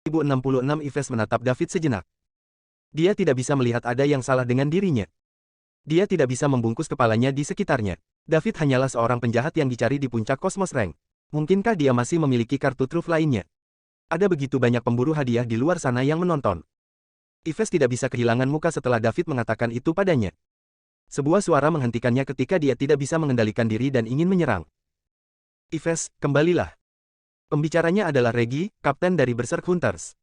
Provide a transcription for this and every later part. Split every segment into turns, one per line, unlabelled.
1066 Yves menatap David sejenak. Dia tidak bisa melihat ada yang salah dengan dirinya. Dia tidak bisa membungkus kepalanya di sekitarnya. David hanyalah seorang penjahat yang dicari di puncak Cosmos Rank. Mungkinkah dia masih memiliki kartu truf lainnya? Ada begitu banyak pemburu hadiah di luar sana yang menonton. Yves tidak bisa kehilangan muka setelah David mengatakan itu padanya. Sebuah suara menghentikannya ketika dia tidak bisa mengendalikan diri dan ingin menyerang. Yves, kembalilah. Pembicaranya adalah Reggie, kapten dari Berserk Hunters.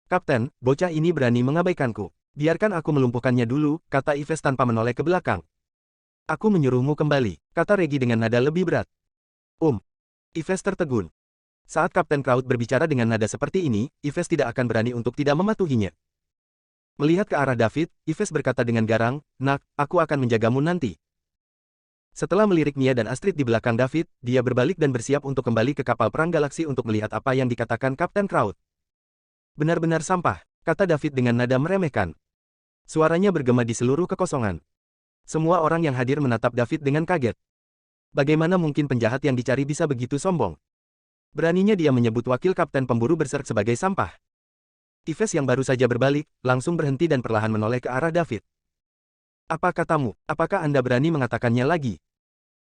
Kapten, bocah ini berani mengabaikanku. Biarkan aku melumpuhkannya dulu, kata Yves tanpa menoleh ke belakang. Aku menyuruhmu kembali, kata Reggie dengan nada lebih berat. Yves tertegun. Saat Kapten Kraut berbicara dengan nada seperti ini, Yves tidak akan berani untuk tidak mematuhinya. Melihat ke arah David, Yves berkata dengan garang, "Nak, aku akan menjagamu nanti." Setelah melirik Mia dan Astrid di belakang David, dia berbalik dan bersiap untuk kembali ke kapal perang galaksi untuk melihat apa yang dikatakan Kapten Kraut. Benar-benar sampah, kata David dengan nada meremehkan. Suaranya bergema di seluruh kekosongan. Semua orang yang hadir menatap David dengan kaget. Bagaimana mungkin penjahat yang dicari bisa begitu sombong? Beraninya dia menyebut wakil kapten pemburu berserk sebagai sampah. Yves yang baru saja berbalik, langsung berhenti dan perlahan menoleh ke arah David. Apa katamu? Apakah Anda berani mengatakannya lagi?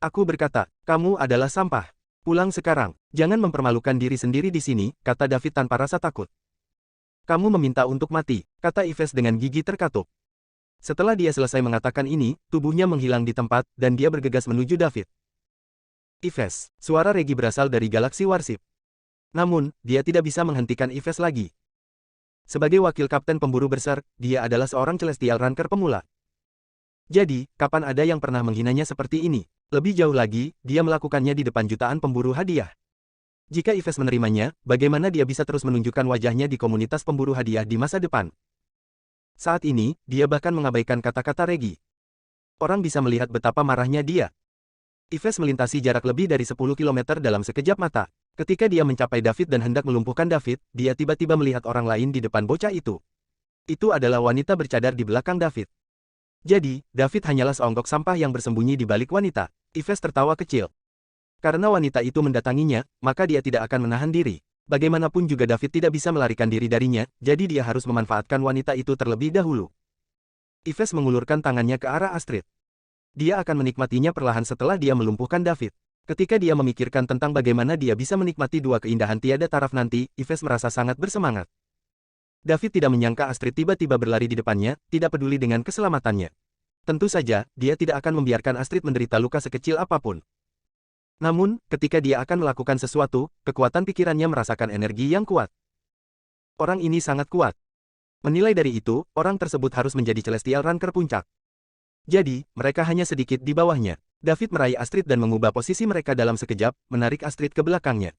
Aku berkata, kamu adalah sampah. Pulang sekarang. Jangan mempermalukan diri sendiri di sini, kata David tanpa rasa takut. Kamu meminta untuk mati, kata Yves dengan gigi terkatup. Setelah dia selesai mengatakan ini, tubuhnya menghilang di tempat, dan dia bergegas menuju David. Yves, suara Reggie berasal dari galaksi Warship. Namun, dia tidak bisa menghentikan Yves lagi. Sebagai wakil kapten pemburu berserk, dia adalah seorang Celestial Ranker pemula. Jadi, kapan ada yang pernah menghinanya seperti ini? Lebih jauh lagi, dia melakukannya di depan jutaan pemburu hadiah. Jika Yves menerimanya, bagaimana dia bisa terus menunjukkan wajahnya di komunitas pemburu hadiah di masa depan? Saat ini, dia bahkan mengabaikan kata-kata Reggie. Orang bisa melihat betapa marahnya dia. Yves melintasi jarak lebih dari 10 km dalam sekejap mata. Ketika dia mencapai David dan hendak melumpuhkan David, dia tiba-tiba melihat orang lain di depan bocah itu. Itu adalah wanita bercadar di belakang David. Jadi, David hanyalah seonggok sampah yang bersembunyi di balik wanita. Yves tertawa kecil. Karena wanita itu mendatanginya, maka dia tidak akan menahan diri. Bagaimanapun juga David tidak bisa melarikan diri darinya, jadi dia harus memanfaatkan wanita itu terlebih dahulu. Yves mengulurkan tangannya ke arah Astrid. Dia akan menikmatinya perlahan setelah dia melumpuhkan David. Ketika dia memikirkan tentang bagaimana dia bisa menikmati dua keindahan tiada taraf nanti, Yves merasa sangat bersemangat. David tidak menyangka Astrid tiba-tiba berlari di depannya, tidak peduli dengan keselamatannya. Tentu saja, dia tidak akan membiarkan Astrid menderita luka sekecil apapun. Namun, ketika dia akan melakukan sesuatu, kekuatan pikirannya merasakan energi yang kuat. Orang ini sangat kuat. Menilai dari itu, orang tersebut harus menjadi Celestial Ranker puncak. Jadi, mereka hanya sedikit di bawahnya. David meraih Astrid dan mengubah posisi mereka dalam sekejap, menarik Astrid ke belakangnya.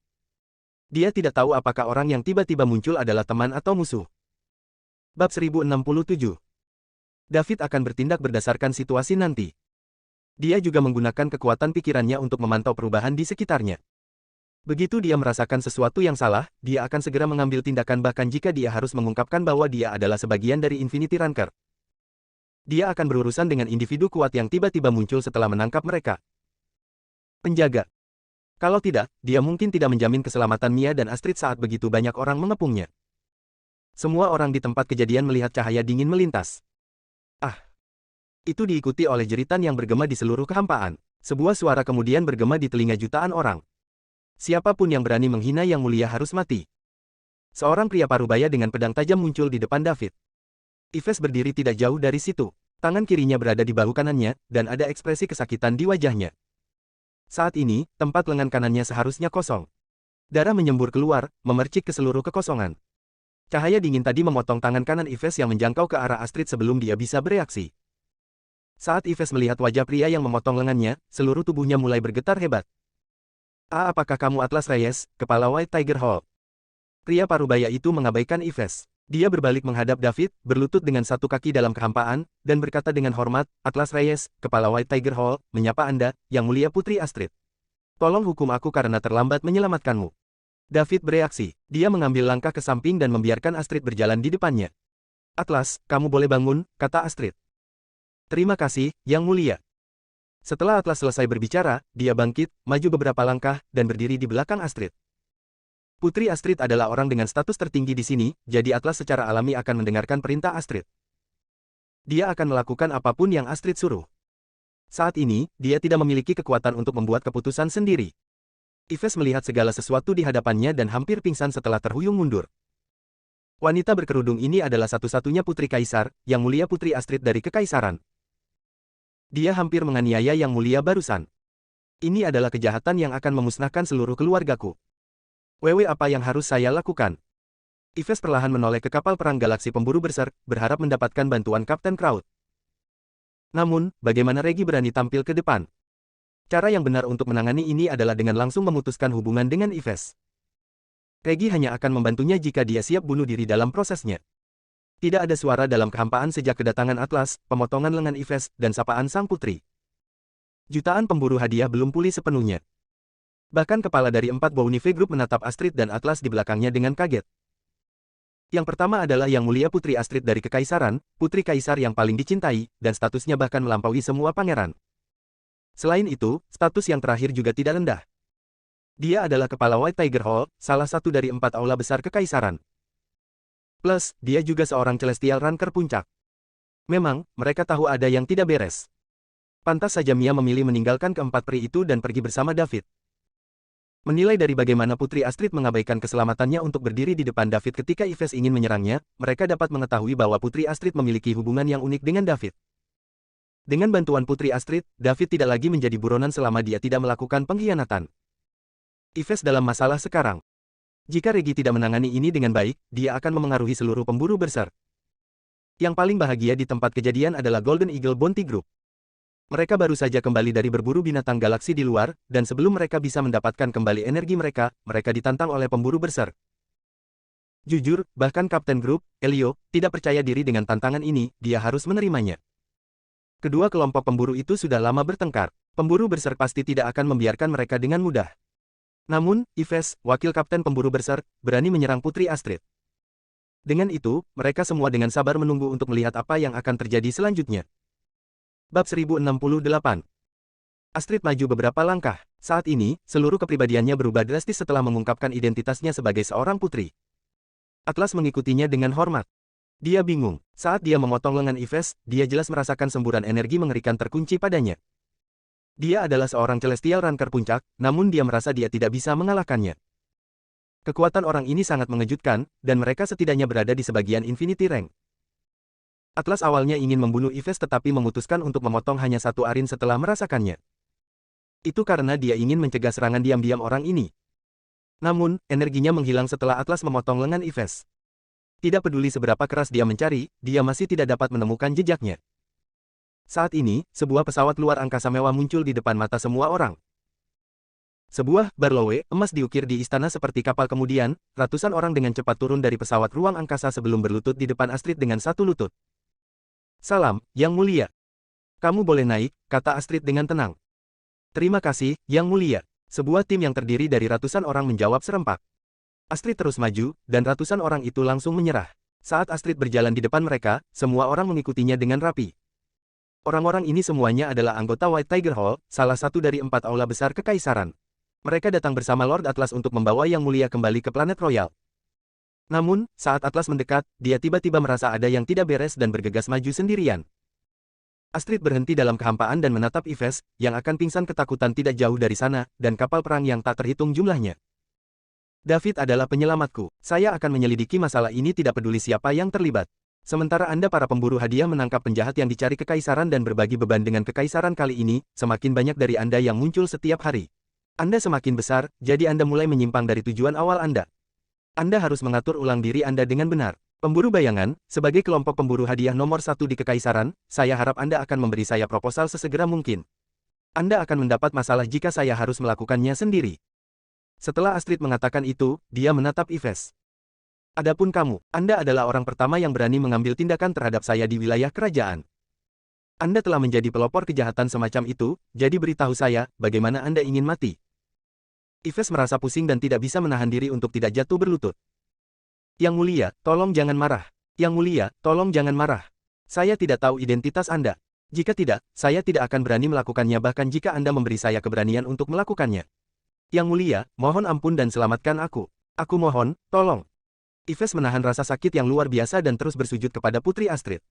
Dia tidak tahu apakah orang yang tiba-tiba muncul adalah teman atau musuh. Bab 1067. David akan bertindak berdasarkan situasi nanti. Dia juga menggunakan kekuatan pikirannya untuk memantau perubahan di sekitarnya. Begitu dia merasakan sesuatu yang salah, dia akan segera mengambil tindakan bahkan jika dia harus mengungkapkan bahwa dia adalah sebagian dari Infinity Ranker. Dia akan berurusan dengan individu kuat yang tiba-tiba muncul setelah menangkap mereka. Penjaga. Kalau tidak, dia mungkin tidak menjamin keselamatan Mia dan Astrid saat begitu banyak orang mengepungnya. Semua orang di tempat kejadian melihat cahaya dingin melintas. Itu diikuti oleh jeritan yang bergema di seluruh kehampaan. Sebuah suara kemudian bergema di telinga jutaan orang. Siapapun yang berani menghina yang mulia harus mati. Seorang pria parubaya dengan pedang tajam muncul di depan David. Yves berdiri tidak jauh dari situ. Tangan kirinya berada di bahu kanannya, dan ada ekspresi kesakitan di wajahnya. Saat ini, tempat lengan kanannya seharusnya kosong. Darah menyembur keluar, memercik ke seluruh kekosongan. Cahaya dingin tadi memotong tangan kanan Yves yang menjangkau ke arah Astrid sebelum dia bisa bereaksi. Saat Yves melihat wajah pria yang memotong lengannya, seluruh tubuhnya mulai bergetar hebat. Apakah kamu Atlas Reyes, kepala White Tiger Hall? Pria parubaya itu mengabaikan Yves. Dia berbalik menghadap David, berlutut dengan satu kaki dalam kehampaan, dan berkata dengan hormat, Atlas Reyes, kepala White Tiger Hall, menyapa Anda, yang mulia Putri Astrid. Tolong hukum aku karena terlambat menyelamatkanmu. David bereaksi. Dia mengambil langkah ke samping dan membiarkan Astrid berjalan di depannya. Atlas, kamu boleh bangun, kata Astrid. Terima kasih, yang mulia. Setelah Atlas selesai berbicara, dia bangkit, maju beberapa langkah, dan berdiri di belakang Astrid. Putri Astrid adalah orang dengan status tertinggi di sini, jadi Atlas secara alami akan mendengarkan perintah Astrid. Dia akan melakukan apapun yang Astrid suruh. Saat ini, dia tidak memiliki kekuatan untuk membuat keputusan sendiri. Yves melihat segala sesuatu di hadapannya dan hampir pingsan setelah terhuyung mundur. Wanita berkerudung ini adalah satu-satunya putri kaisar, Yang Mulia Putri Astrid dari Kekaisaran. Dia hampir menganiaya Yang Mulia barusan. Ini adalah kejahatan yang akan memusnahkan seluruh keluargaku. Wewe, apa yang harus saya lakukan? Yves perlahan menoleh ke kapal perang galaksi pemburu berserk, berharap mendapatkan bantuan Kapten Kraut. Namun, bagaimana Regi berani tampil ke depan? Cara yang benar untuk menangani ini adalah dengan langsung memutuskan hubungan dengan Yves. Regi hanya akan membantunya jika dia siap bunuh diri dalam prosesnya. Tidak ada suara dalam kehampaan sejak kedatangan Atlas, pemotongan lengan Yves, dan sapaan sang putri. Jutaan pemburu hadiah belum pulih sepenuhnya. Bahkan kepala dari 4 Bounive Group menatap Astrid dan Atlas di belakangnya dengan kaget. Yang pertama adalah Yang Mulia Putri Astrid dari Kekaisaran, putri kaisar yang paling dicintai, dan statusnya bahkan melampaui semua pangeran. Selain itu, status yang terakhir juga tidak rendah. Dia adalah kepala White Tiger Hall, salah satu dari 4 aula besar Kekaisaran. Plus, dia juga seorang Celestial Ranker puncak. Memang, mereka tahu ada yang tidak beres. Pantas saja Mia memilih meninggalkan keempat peri itu dan pergi bersama David. Menilai dari bagaimana Putri Astrid mengabaikan keselamatannya untuk berdiri di depan David ketika Yves ingin menyerangnya, mereka dapat mengetahui bahwa Putri Astrid memiliki hubungan yang unik dengan David. Dengan bantuan Putri Astrid, David tidak lagi menjadi buronan selama dia tidak melakukan pengkhianatan. Yves dalam masalah sekarang. Jika Regi tidak menangani ini dengan baik, dia akan memengaruhi seluruh pemburu berserk. Yang paling bahagia di tempat kejadian adalah Golden Eagle Bounty Group. Mereka baru saja kembali dari berburu binatang galaksi di luar, dan sebelum mereka bisa mendapatkan kembali energi mereka, mereka ditantang oleh pemburu berserk. Jujur, bahkan Kapten Grup, Elio, tidak percaya diri dengan tantangan ini, dia harus menerimanya. Kedua kelompok pemburu itu sudah lama bertengkar. Pemburu berserk pasti tidak akan membiarkan mereka dengan mudah. Namun, Yves, wakil kapten pemburu berserk, berani menyerang Putri Astrid. Dengan itu, mereka semua dengan sabar menunggu untuk melihat apa yang akan terjadi selanjutnya. Bab 1068. Astrid maju beberapa langkah. Saat ini, seluruh kepribadiannya berubah drastis setelah mengungkapkan identitasnya sebagai seorang putri. Atlas mengikutinya dengan hormat. Dia bingung. Saat dia memotong lengan Yves, dia jelas merasakan semburan energi mengerikan terkunci padanya. Dia adalah seorang Celestial Ranker puncak, namun dia merasa dia tidak bisa mengalahkannya. Kekuatan orang ini sangat mengejutkan, dan mereka setidaknya berada di sebagian Infinity Rank. Atlas awalnya ingin membunuh Yves tetapi memutuskan untuk memotong hanya satu arin setelah merasakannya. Itu karena dia ingin mencegah serangan diam-diam orang ini. Namun, energinya menghilang setelah Atlas memotong lengan Yves. Tidak peduli seberapa keras dia mencari, dia masih tidak dapat menemukan jejaknya. Saat ini, sebuah pesawat luar angkasa mewah muncul di depan mata semua orang. Sebuah barlowe emas diukir di istana seperti kapal, kemudian, ratusan orang dengan cepat turun dari pesawat ruang angkasa sebelum berlutut di depan Astrid dengan satu lutut. Salam, Yang Mulia. Kamu boleh naik, kata Astrid dengan tenang. Terima kasih, Yang Mulia. Sebuah tim yang terdiri dari ratusan orang menjawab serempak. Astrid terus maju, dan ratusan orang itu langsung menyerah. Saat Astrid berjalan di depan mereka, semua orang mengikutinya dengan rapi. Orang-orang ini semuanya adalah anggota White Tiger Hall, salah satu dari 4 aula besar Kekaisaran. Mereka datang bersama Lord Atlas untuk membawa Yang Mulia kembali ke planet Royal. Namun, saat Atlas mendekat, dia tiba-tiba merasa ada yang tidak beres dan bergegas maju sendirian. Astrid berhenti dalam kehampaan dan menatap Yves, yang akan pingsan ketakutan tidak jauh dari sana, dan kapal perang yang tak terhitung jumlahnya. David adalah penyelamatku. Saya akan menyelidiki masalah ini tidak peduli siapa yang terlibat. Sementara Anda para pemburu hadiah menangkap penjahat yang dicari Kekaisaran dan berbagi beban dengan Kekaisaran kali ini, semakin banyak dari Anda yang muncul setiap hari. Anda semakin besar, jadi Anda mulai menyimpang dari tujuan awal Anda. Anda harus mengatur ulang diri Anda dengan benar. Pemburu bayangan, sebagai kelompok pemburu hadiah nomor 1 di Kekaisaran, saya harap Anda akan memberi saya proposal sesegera mungkin. Anda akan mendapat masalah jika saya harus melakukannya sendiri. Setelah Astrid mengatakan itu, dia menatap Yves. Adapun kamu, Anda adalah orang pertama yang berani mengambil tindakan terhadap saya di wilayah kerajaan. Anda telah menjadi pelopor kejahatan semacam itu, jadi beritahu saya, bagaimana Anda ingin mati? Yves merasa pusing dan tidak bisa menahan diri untuk tidak jatuh berlutut. Yang Mulia, tolong jangan marah. Yang Mulia, tolong jangan marah. Saya tidak tahu identitas Anda. Jika tidak, saya tidak akan berani melakukannya bahkan jika Anda memberi saya keberanian untuk melakukannya. Yang Mulia, mohon ampun dan selamatkan aku. Aku mohon, tolong. Yves menahan rasa sakit yang luar biasa dan terus bersujud kepada Putri Astrid.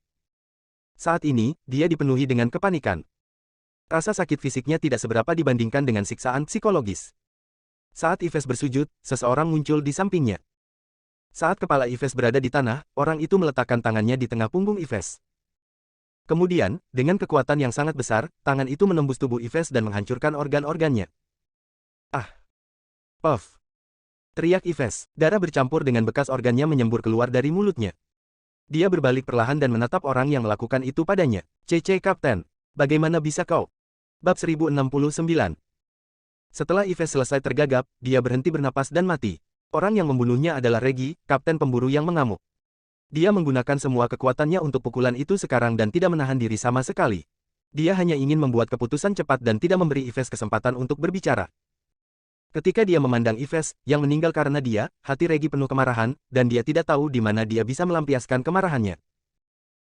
Saat ini, dia dipenuhi dengan kepanikan. Rasa sakit fisiknya tidak seberapa dibandingkan dengan siksaan psikologis. Saat Yves bersujud, seseorang muncul di sampingnya. Saat kepala Yves berada di tanah, orang itu meletakkan tangannya di tengah punggung Yves. Kemudian, dengan kekuatan yang sangat besar, tangan itu menembus tubuh Yves dan menghancurkan organ-organnya. Ah! Puff! Teriak Yves, darah bercampur dengan bekas organnya menyembur keluar dari mulutnya. Dia berbalik perlahan dan menatap orang yang melakukan itu padanya. Cece Kapten, bagaimana bisa kau? Bab 1069. Setelah Yves selesai tergagap, dia berhenti bernapas dan mati. Orang yang membunuhnya adalah Regi, kapten pemburu yang mengamuk. Dia menggunakan semua kekuatannya untuk pukulan itu sekarang dan tidak menahan diri sama sekali. Dia hanya ingin membuat keputusan cepat dan tidak memberi Yves kesempatan untuk berbicara. Ketika dia memandang Yves, yang meninggal karena dia, hati Regi penuh kemarahan, dan dia tidak tahu di mana dia bisa melampiaskan kemarahannya.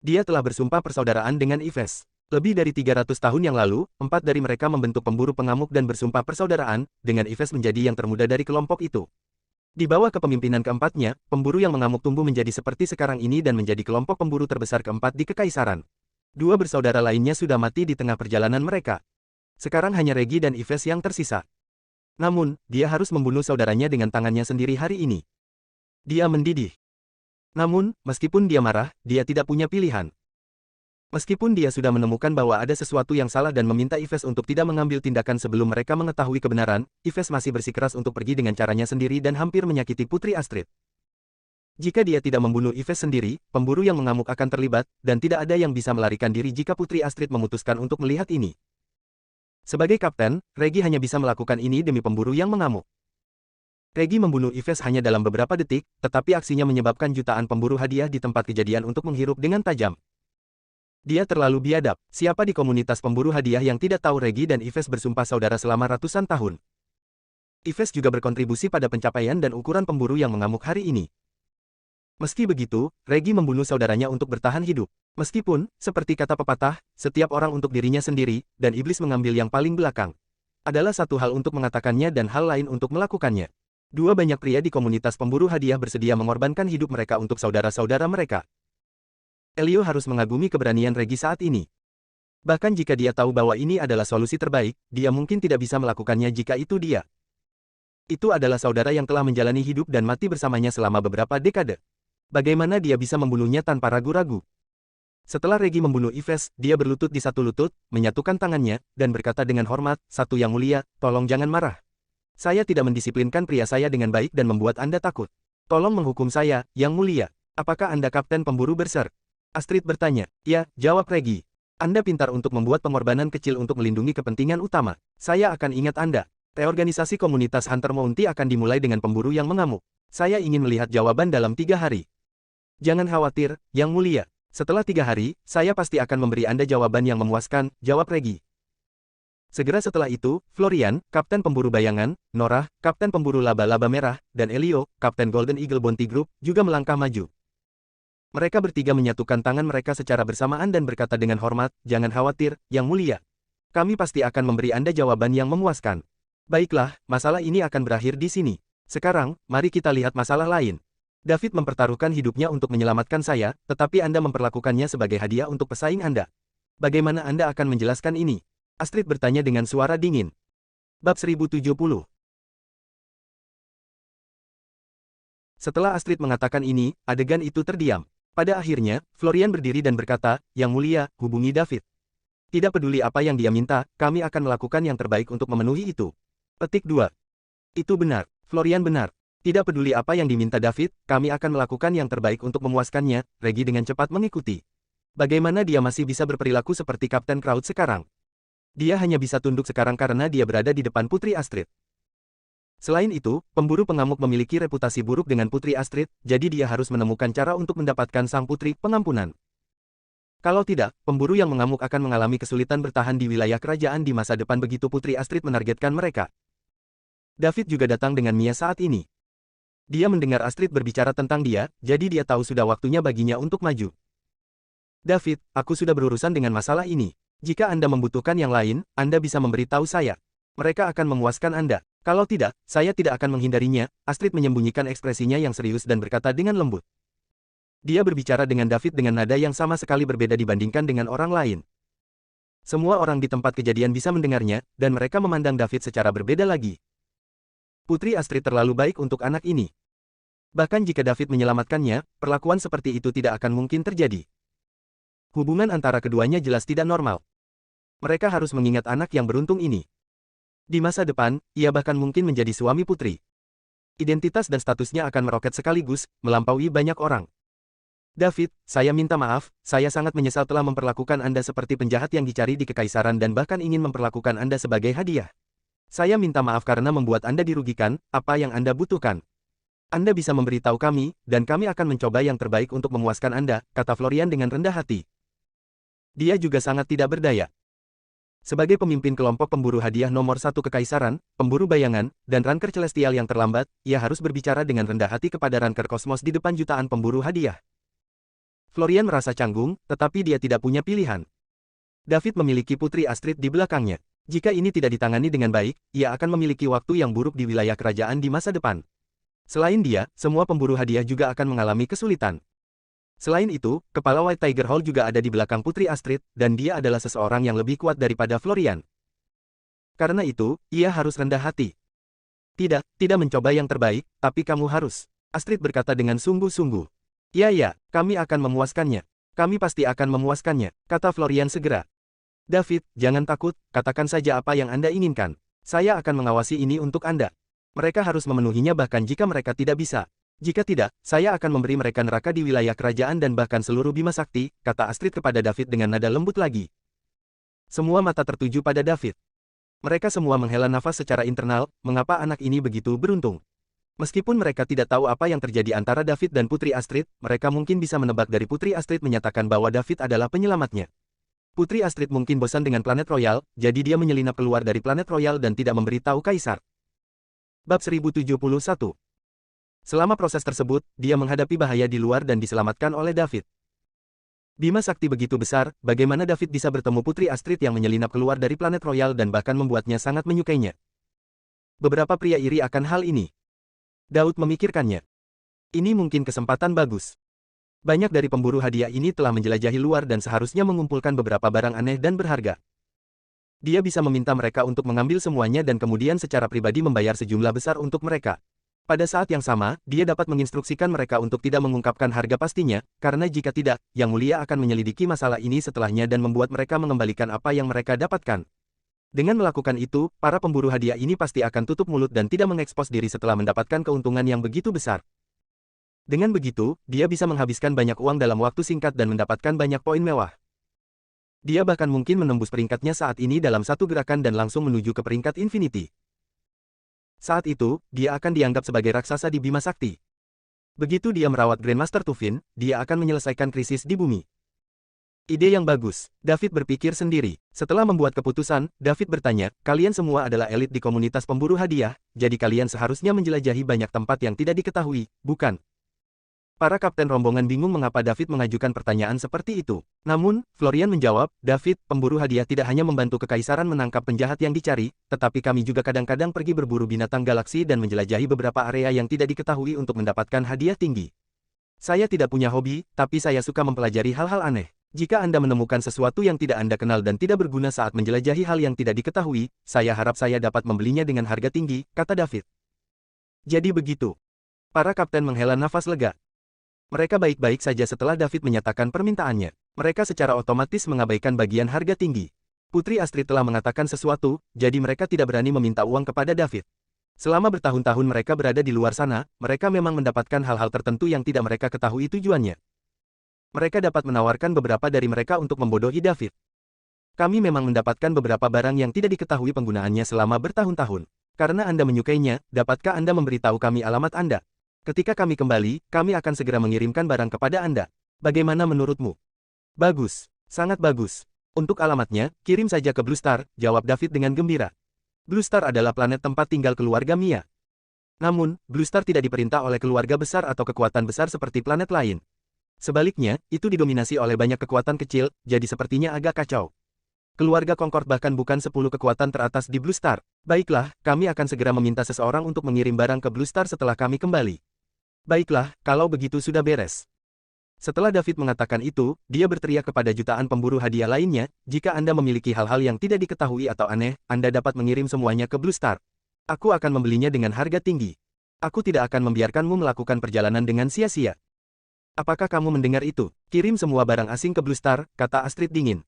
Dia telah bersumpah persaudaraan dengan Yves. Lebih dari 300 tahun yang lalu, 4 dari mereka membentuk pemburu pengamuk dan bersumpah persaudaraan, dengan Yves menjadi yang termuda dari kelompok itu. Di bawah kepemimpinan keempatnya, pemburu yang mengamuk tumbuh menjadi seperti sekarang ini dan menjadi kelompok pemburu terbesar keempat di Kekaisaran. 2 bersaudara lainnya sudah mati di tengah perjalanan mereka. Sekarang hanya Regi dan Yves yang tersisa. Namun, dia harus membunuh saudaranya dengan tangannya sendiri hari ini. Dia mendidih. Namun, meskipun dia marah, dia tidak punya pilihan. Meskipun dia sudah menemukan bahwa ada sesuatu yang salah dan meminta Yves untuk tidak mengambil tindakan sebelum mereka mengetahui kebenaran, Yves masih bersikeras untuk pergi dengan caranya sendiri dan hampir menyakiti Putri Astrid. Jika dia tidak membunuh Yves sendiri, pemburu yang mengamuk akan terlibat, dan tidak ada yang bisa melarikan diri jika Putri Astrid memutuskan untuk melihat ini. Sebagai kapten, Regi hanya bisa melakukan ini demi pemburu yang mengamuk. Regi membunuh Yves hanya dalam beberapa detik, tetapi aksinya menyebabkan jutaan pemburu hadiah di tempat kejadian untuk menghirup dengan tajam. Dia terlalu biadab. Siapa di komunitas pemburu hadiah yang tidak tahu Regi dan Yves bersumpah saudara selama ratusan tahun? Yves juga berkontribusi pada pencapaian dan ukuran pemburu yang mengamuk hari ini. Meski begitu, Regi membunuh saudaranya untuk bertahan hidup. Meskipun, seperti kata pepatah, setiap orang untuk dirinya sendiri, dan iblis mengambil yang paling belakang. Adalah satu hal untuk mengatakannya dan hal lain untuk melakukannya. 2 banyak pria di komunitas pemburu hadiah bersedia mengorbankan hidup mereka untuk saudara-saudara mereka. Elio harus mengagumi keberanian Regi saat ini. Bahkan jika dia tahu bahwa ini adalah solusi terbaik, dia mungkin tidak bisa melakukannya jika itu dia. Itu adalah saudara yang telah menjalani hidup dan mati bersamanya selama beberapa dekade. Bagaimana dia bisa membunuhnya tanpa ragu-ragu? Setelah Regi membunuh Yves, dia berlutut di satu lutut, menyatukan tangannya, dan berkata dengan hormat, "Satu yang mulia, tolong jangan marah. Saya tidak mendisiplinkan pria saya dengan baik dan membuat Anda takut. Tolong menghukum saya, yang mulia. Apakah Anda kapten pemburu berserk?" Astrid bertanya. "Ya," jawab Regi. "Anda pintar untuk membuat pengorbanan kecil untuk melindungi kepentingan utama. Saya akan ingat Anda. Reorganisasi komunitas Hunter Mounty akan dimulai dengan pemburu yang mengamuk. Saya ingin melihat jawaban dalam 3 hari. Jangan khawatir, yang mulia. Setelah 3 hari, saya pasti akan memberi Anda jawaban yang memuaskan," jawab Regi. Segera setelah itu, Florian, kapten pemburu bayangan, Norah, kapten pemburu laba-laba merah, dan Elio, kapten Golden Eagle Bounty Group, juga melangkah maju. Mereka bertiga menyatukan tangan mereka secara bersamaan dan berkata dengan hormat, "Jangan khawatir, yang mulia. Kami pasti akan memberi Anda jawaban yang memuaskan. Baiklah, masalah ini akan berakhir di sini. Sekarang, mari kita lihat masalah lain. David mempertaruhkan hidupnya untuk menyelamatkan saya, tetapi Anda memperlakukannya sebagai hadiah untuk pesaing Anda. Bagaimana Anda akan menjelaskan ini?" Astrid bertanya dengan suara dingin. Bab 1070. Setelah Astrid mengatakan ini, adegan itu terdiam. Pada akhirnya, Florian berdiri dan berkata, "Yang mulia, hubungi David. Tidak peduli apa yang dia minta, kami akan melakukan yang terbaik untuk memenuhi itu." Petik 2. Itu benar. Florian benar. Tidak peduli apa yang diminta David, kami akan melakukan yang terbaik untuk memuaskannya. Regi dengan cepat mengikuti. Bagaimana dia masih bisa berperilaku seperti Kapten Kraut sekarang? Dia hanya bisa tunduk sekarang karena dia berada di depan Putri Astrid. Selain itu, pemburu pengamuk memiliki reputasi buruk dengan Putri Astrid, jadi dia harus menemukan cara untuk mendapatkan sang putri pengampunan. Kalau tidak, pemburu yang mengamuk akan mengalami kesulitan bertahan di wilayah kerajaan di masa depan begitu Putri Astrid menargetkan mereka. David juga datang dengan Mia saat ini. Dia mendengar Astrid berbicara tentang dia, jadi dia tahu sudah waktunya baginya untuk maju. "David, aku sudah berurusan dengan masalah ini. Jika Anda membutuhkan yang lain, Anda bisa memberitahu saya. Mereka akan memuaskan Anda." Kalau tidak, saya tidak akan menghindarinya. Astrid menyembunyikan ekspresinya yang serius dan berkata dengan lembut. Dia berbicara dengan David dengan nada yang sama sekali berbeda dibandingkan dengan orang lain. Semua orang di tempat kejadian bisa mendengarnya, dan mereka memandang David secara berbeda lagi. Putri Astrid terlalu baik untuk anak ini. Bahkan jika David menyelamatkannya, perlakuan seperti itu tidak akan mungkin terjadi. Hubungan antara keduanya jelas tidak normal. Mereka harus mengingat anak yang beruntung ini. Di masa depan, ia bahkan mungkin menjadi suami putri. Identitas dan statusnya akan meroket sekaligus, melampaui banyak orang. David, saya minta maaf, saya sangat menyesal telah memperlakukan Anda seperti penjahat yang dicari di kekaisaran dan bahkan ingin memperlakukan Anda sebagai hadiah. Saya minta maaf karena membuat Anda dirugikan, apa yang Anda butuhkan. Anda bisa memberitahu kami, dan kami akan mencoba yang terbaik untuk memuaskan Anda, kata Florian dengan rendah hati. Dia juga sangat tidak berdaya. Sebagai pemimpin kelompok pemburu hadiah nomor 1 kekaisaran, pemburu bayangan, dan ranker celestial yang terlambat, ia harus berbicara dengan rendah hati kepada ranker kosmos di depan jutaan pemburu hadiah. Florian merasa canggung, tetapi dia tidak punya pilihan. David memiliki Putri Astrid di belakangnya. Jika ini tidak ditangani dengan baik, ia akan memiliki waktu yang buruk di wilayah kerajaan di masa depan. Selain dia, semua pemburu hadiah juga akan mengalami kesulitan. Selain itu, kepala White Tiger Hall juga ada di belakang Putri Astrid, dan dia adalah seseorang yang lebih kuat daripada Florian. Karena itu, ia harus rendah hati. Tidak mencoba yang terbaik, tapi kamu harus. Astrid berkata dengan sungguh-sungguh. Ya, kami akan memuaskannya. Kami pasti akan memuaskannya, kata Florian segera. David, jangan takut, katakan saja apa yang Anda inginkan. Saya akan mengawasi ini untuk Anda. Mereka harus memenuhinya bahkan jika mereka tidak bisa. Jika tidak, saya akan memberi mereka neraka di wilayah kerajaan dan bahkan seluruh Bima Sakti, kata Astrid kepada David dengan nada lembut lagi. Semua mata tertuju pada David. Mereka semua menghela nafas secara internal, mengapa anak ini begitu beruntung. Meskipun mereka tidak tahu apa yang terjadi antara David dan Putri Astrid, mereka mungkin bisa menebak dari Putri Astrid menyatakan bahwa David adalah penyelamatnya. Putri Astrid mungkin bosan dengan planet royal, jadi dia menyelinap keluar dari planet royal dan tidak memberitahu Kaisar. Bab 1071. Selama proses tersebut, dia menghadapi bahaya di luar dan diselamatkan oleh David. Bima Sakti begitu besar, bagaimana David bisa bertemu Putri Astrid yang menyelinap keluar dari planet royal dan bahkan membuatnya sangat menyukainya. Beberapa pria iri akan hal ini. Daud memikirkannya. Ini mungkin kesempatan bagus. Banyak dari pemburu hadiah ini telah menjelajahi luar dan seharusnya mengumpulkan beberapa barang aneh dan berharga. Dia bisa meminta mereka untuk mengambil semuanya dan kemudian secara pribadi membayar sejumlah besar untuk mereka. Pada saat yang sama, dia dapat menginstruksikan mereka untuk tidak mengungkapkan harga pastinya, karena jika tidak, Yang Mulia akan menyelidiki masalah ini setelahnya dan membuat mereka mengembalikan apa yang mereka dapatkan. Dengan melakukan itu, para pemburu hadiah ini pasti akan tutup mulut dan tidak mengekspos diri setelah mendapatkan keuntungan yang begitu besar. Dengan begitu, dia bisa menghabiskan banyak uang dalam waktu singkat dan mendapatkan banyak poin mewah. Dia bahkan mungkin menembus peringkatnya saat ini dalam satu gerakan dan langsung menuju ke peringkat Infinity. Saat itu, dia akan dianggap sebagai raksasa di Bima Sakti. Begitu dia merawat Grandmaster Tufin, dia akan menyelesaikan krisis di bumi. Ide yang bagus, David berpikir sendiri. Setelah membuat keputusan, David bertanya, kalian semua adalah elit di komunitas pemburu hadiah, jadi kalian seharusnya menjelajahi banyak tempat yang tidak diketahui, bukan? Para kapten rombongan bingung mengapa David mengajukan pertanyaan seperti itu. Namun, Florian menjawab, David, pemburu hadiah tidak hanya membantu kekaisaran menangkap penjahat yang dicari, tetapi kami juga kadang-kadang pergi berburu binatang galaksi dan menjelajahi beberapa area yang tidak diketahui untuk mendapatkan hadiah tinggi. Saya tidak punya hobi, tapi saya suka mempelajari hal-hal aneh. Jika Anda menemukan sesuatu yang tidak Anda kenal dan tidak berguna saat menjelajahi hal yang tidak diketahui, saya harap saya dapat membelinya dengan harga tinggi, kata David. Jadi begitu. Para kapten menghela nafas lega. Mereka baik-baik saja setelah David menyatakan permintaannya. Mereka secara otomatis mengabaikan bagian harga tinggi. Putri Astrid telah mengatakan sesuatu, jadi mereka tidak berani meminta uang kepada David. Selama bertahun-tahun mereka berada di luar sana, mereka memang mendapatkan hal-hal tertentu yang tidak mereka ketahui tujuannya. Mereka dapat menawarkan beberapa dari mereka untuk membodohi David. Kami memang mendapatkan beberapa barang yang tidak diketahui penggunaannya selama bertahun-tahun. Karena Anda menyukainya, dapatkah Anda memberitahu kami alamat Anda? Ketika kami kembali, kami akan segera mengirimkan barang kepada Anda. Bagaimana menurutmu? Bagus, sangat bagus. Untuk alamatnya, kirim saja ke Blue Star, jawab David dengan gembira. Blue Star adalah planet tempat tinggal keluarga Mia. Namun, Blue Star tidak diperintah oleh keluarga besar atau kekuatan besar seperti planet lain. Sebaliknya, itu didominasi oleh banyak kekuatan kecil, jadi sepertinya agak kacau. Keluarga Concord bahkan bukan 10 kekuatan teratas di Blue Star. Baiklah, kami akan segera meminta seseorang untuk mengirim barang ke Blue Star setelah kami kembali. Baiklah, kalau begitu sudah beres. Setelah David mengatakan itu, dia berteriak kepada jutaan pemburu hadiah lainnya, jika Anda memiliki hal-hal yang tidak diketahui atau aneh, Anda dapat mengirim semuanya ke Blue Star. Aku akan membelinya dengan harga tinggi. Aku tidak akan membiarkanmu melakukan perjalanan dengan sia-sia. Apakah kamu mendengar itu? Kirim semua barang asing ke Blue Star, kata Astrid dingin.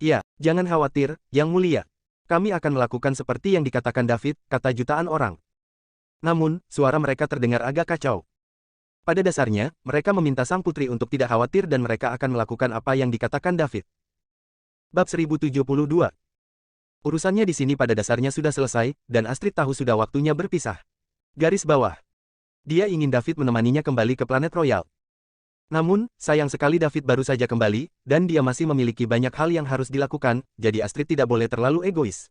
Ya, jangan khawatir, Yang Mulia. Kami akan melakukan seperti yang dikatakan David, kata jutaan orang. Namun, suara mereka terdengar agak kacau. Pada dasarnya, mereka meminta sang putri untuk tidak khawatir dan mereka akan melakukan apa yang dikatakan David. Bab 1072. Urusannya di sini pada dasarnya sudah selesai, dan Astrid tahu sudah waktunya berpisah. Garis bawah. Dia ingin David menemaninya kembali ke planet Royal. Namun, sayang sekali David baru saja kembali, dan dia masih memiliki banyak hal yang harus dilakukan, jadi Astrid tidak boleh terlalu egois.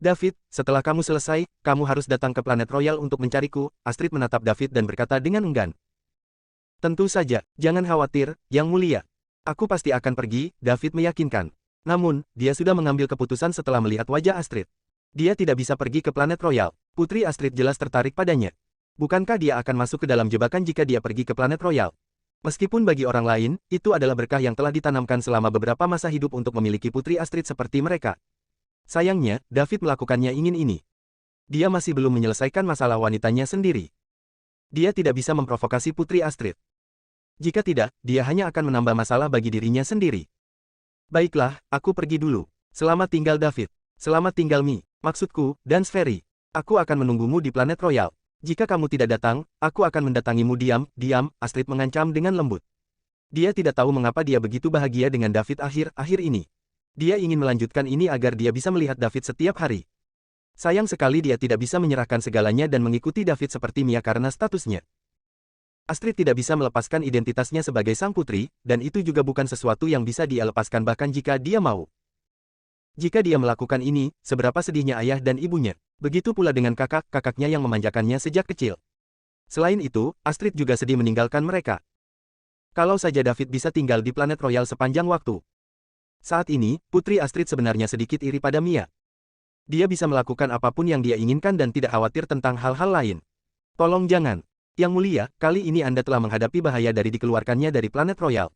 David, setelah kamu selesai, kamu harus datang ke planet Royal untuk mencariku. Astrid menatap David dan berkata dengan enggan. Tentu saja, jangan khawatir, Yang Mulia. Aku pasti akan pergi, David meyakinkan. Namun, dia sudah mengambil keputusan setelah melihat wajah Astrid. Dia tidak bisa pergi ke planet Royal. Putri Astrid jelas tertarik padanya. Bukankah dia akan masuk ke dalam jebakan jika dia pergi ke planet Royal? Meskipun bagi orang lain, itu adalah berkah yang telah ditanamkan selama beberapa masa hidup untuk memiliki Putri Astrid seperti mereka. Sayangnya, David melakukannya ingin ini. Dia masih belum menyelesaikan masalah wanitanya sendiri. Dia tidak bisa memprovokasi Putri Astrid. Jika tidak, dia hanya akan menambah masalah bagi dirinya sendiri. Baiklah, aku pergi dulu. Selamat tinggal David. Selamat tinggal Mi. Maksudku, dan Sferi. Aku akan menunggumu di planet Royal. Jika kamu tidak datang, aku akan mendatangimu diam, Astrid mengancam dengan lembut. Dia tidak tahu mengapa dia begitu bahagia dengan David akhir-akhir ini. Dia ingin melanjutkan ini agar dia bisa melihat David setiap hari. Sayang sekali dia tidak bisa menyerahkan segalanya dan mengikuti David seperti Mia karena statusnya. Astrid tidak bisa melepaskan identitasnya sebagai sang putri, dan itu juga bukan sesuatu yang bisa dia lepaskan bahkan jika dia mau. Jika dia melakukan ini, seberapa sedihnya ayah dan ibunya. Begitu pula dengan kakak-kakaknya yang memanjakannya sejak kecil. Selain itu, Astrid juga sedih meninggalkan mereka. Kalau saja David bisa tinggal di planet Royal sepanjang waktu. Saat ini, Putri Astrid sebenarnya sedikit iri pada Mia. Dia bisa melakukan apapun yang dia inginkan dan tidak khawatir tentang hal-hal lain. Tolong jangan. Yang Mulia, kali ini Anda telah menghadapi bahaya dari dikeluarkannya dari planet Royal.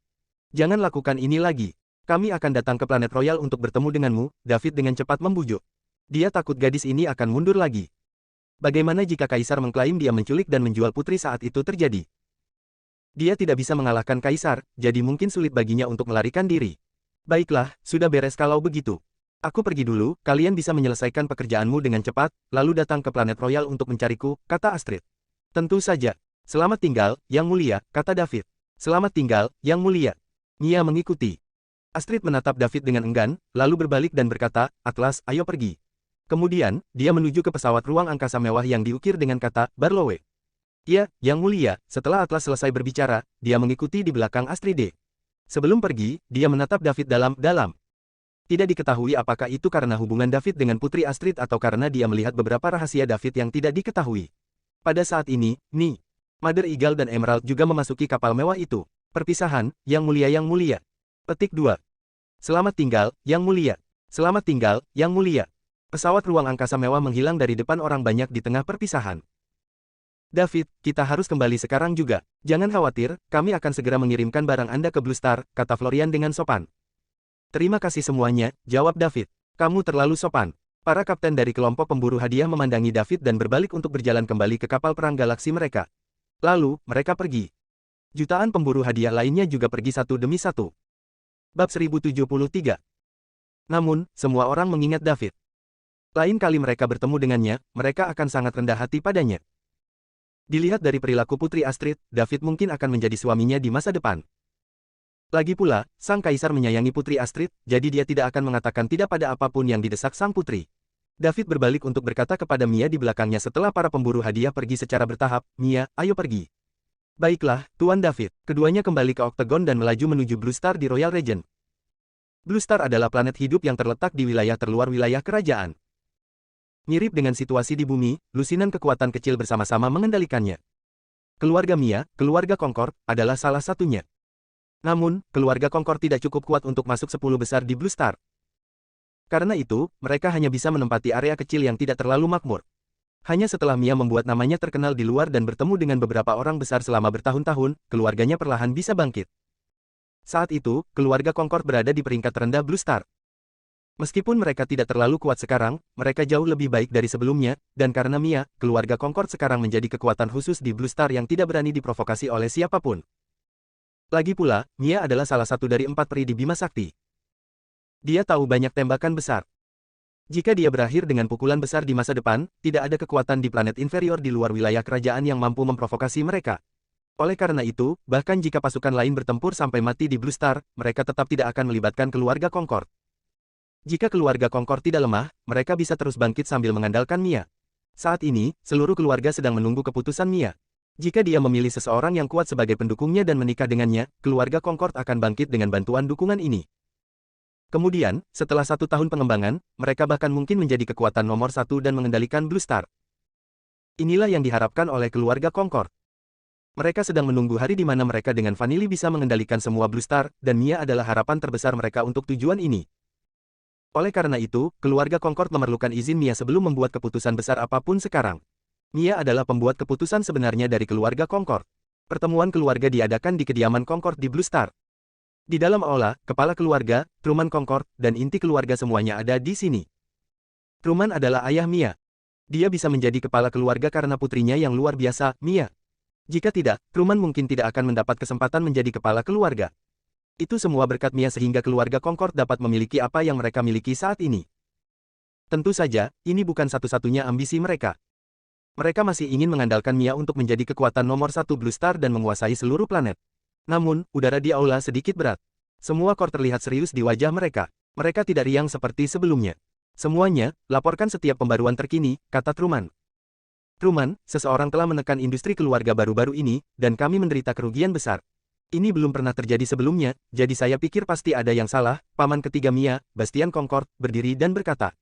Jangan lakukan ini lagi. Kami akan datang ke planet Royal untuk bertemu denganmu, David dengan cepat membujuk. Dia takut gadis ini akan mundur lagi. Bagaimana jika Kaisar mengklaim dia menculik dan menjual putri saat itu terjadi? Dia tidak bisa mengalahkan Kaisar, jadi mungkin sulit baginya untuk melarikan diri. Baiklah, sudah beres kalau begitu. Aku pergi dulu, kalian bisa menyelesaikan pekerjaanmu dengan cepat, lalu datang ke planet Royal untuk mencariku, kata Astrid. Tentu saja. Selamat tinggal, Yang Mulia, kata David. Selamat tinggal, Yang Mulia. Mia mengikuti. Astrid menatap David dengan enggan, lalu berbalik dan berkata, Atlas, ayo pergi. Kemudian, dia menuju ke pesawat ruang angkasa mewah yang diukir dengan kata, Barlowe. Ya, Yang Mulia, setelah Atlas selesai berbicara, dia mengikuti di belakang Astrid. Sebelum pergi, dia menatap David dalam-dalam. Tidak diketahui apakah itu karena hubungan David dengan Putri Astrid atau karena dia melihat beberapa rahasia David yang tidak diketahui. Pada saat ini, Mother Eagle dan Emerald juga memasuki kapal mewah itu. Perpisahan, Yang Mulia Yang Mulia. Petik 2. Selamat tinggal, Yang Mulia. Selamat tinggal, Yang Mulia. Pesawat ruang angkasa mewah menghilang dari depan orang banyak di tengah perpisahan. David, kita harus kembali sekarang juga. Jangan khawatir, kami akan segera mengirimkan barang Anda ke Blue Star, kata Florian dengan sopan. Terima kasih semuanya, jawab David. Kamu terlalu sopan. Para kapten dari kelompok pemburu hadiah memandangi David dan berbalik untuk berjalan kembali ke kapal perang galaksi mereka. Lalu, mereka pergi. Jutaan pemburu hadiah lainnya juga pergi satu demi satu. Bab 1073. Namun, semua orang mengingat David. Lain kali mereka bertemu dengannya, mereka akan sangat rendah hati padanya. Dilihat dari perilaku Putri Astrid, David mungkin akan menjadi suaminya di masa depan. Lagi pula, sang kaisar menyayangi Putri Astrid, jadi dia tidak akan mengatakan tidak pada apapun yang didesak sang putri. David berbalik untuk berkata kepada Mia di belakangnya setelah para pemburu hadiah pergi secara bertahap, Mia, ayo pergi. Baiklah, Tuan David. Keduanya kembali ke Octagon dan melaju menuju Blue Star di Royal Regent. Blue Star adalah planet hidup yang terletak di wilayah terluar wilayah kerajaan. Mirip dengan situasi di bumi, lusinan kekuatan kecil bersama-sama mengendalikannya. Keluarga Mia, keluarga Concord, adalah salah satunya. Namun, keluarga Concord tidak cukup kuat untuk masuk 10 besar di Blue Star. Karena itu, mereka hanya bisa menempati area kecil yang tidak terlalu makmur. Hanya setelah Mia membuat namanya terkenal di luar dan bertemu dengan beberapa orang besar selama bertahun-tahun, keluarganya perlahan bisa bangkit. Saat itu, keluarga Concord berada di peringkat terendah Blue Star. Meskipun mereka tidak terlalu kuat sekarang, mereka jauh lebih baik dari sebelumnya, dan karena Mia, keluarga Concord sekarang menjadi kekuatan khusus di Blue Star yang tidak berani diprovokasi oleh siapapun. Lagi pula, Mia adalah salah satu dari 4 peri di Bima Sakti. Dia tahu banyak tembakan besar. Jika dia berakhir dengan pukulan besar di masa depan, tidak ada kekuatan di planet inferior di luar wilayah kerajaan yang mampu memprovokasi mereka. Oleh karena itu, bahkan jika pasukan lain bertempur sampai mati di Blue Star, mereka tetap tidak akan melibatkan keluarga Concord. Jika keluarga Concord tidak lemah, mereka bisa terus bangkit sambil mengandalkan Mia. Saat ini, seluruh keluarga sedang menunggu keputusan Mia. Jika dia memilih seseorang yang kuat sebagai pendukungnya dan menikah dengannya, keluarga Concord akan bangkit dengan bantuan dukungan ini. Kemudian, setelah 1 tahun pengembangan, mereka bahkan mungkin menjadi kekuatan nomor 1 dan mengendalikan Blue Star. Inilah yang diharapkan oleh keluarga Concord. Mereka sedang menunggu hari di mana mereka dengan Vanilli bisa mengendalikan semua Blue Star, dan Mia adalah harapan terbesar mereka untuk tujuan ini. Oleh karena itu, keluarga Concord memerlukan izin Mia sebelum membuat keputusan besar apapun sekarang. Mia adalah pembuat keputusan sebenarnya dari keluarga Concord. Pertemuan keluarga diadakan di kediaman Concord di Blue Star. Di dalam aula, kepala keluarga, Truman Concord, dan inti keluarga semuanya ada di sini. Truman adalah ayah Mia. Dia bisa menjadi kepala keluarga karena putrinya yang luar biasa, Mia. Jika tidak, Truman mungkin tidak akan mendapat kesempatan menjadi kepala keluarga. Itu semua berkat Mia sehingga keluarga Concord dapat memiliki apa yang mereka miliki saat ini. Tentu saja, ini bukan satu-satunya ambisi mereka. Mereka masih ingin mengandalkan Mia untuk menjadi kekuatan nomor 1 Blue Star dan menguasai seluruh planet. Namun, udara di aula sedikit berat. Semua kor terlihat serius di wajah mereka. Mereka tidak riang seperti sebelumnya. Semuanya, laporkan setiap pembaruan terkini, kata Truman. Truman, seseorang telah menekan industri keluarga baru-baru ini, dan kami menderita kerugian besar. Ini belum pernah terjadi sebelumnya, jadi saya pikir pasti ada yang salah. Paman ketiga Mia, Bastian Concord, berdiri dan berkata.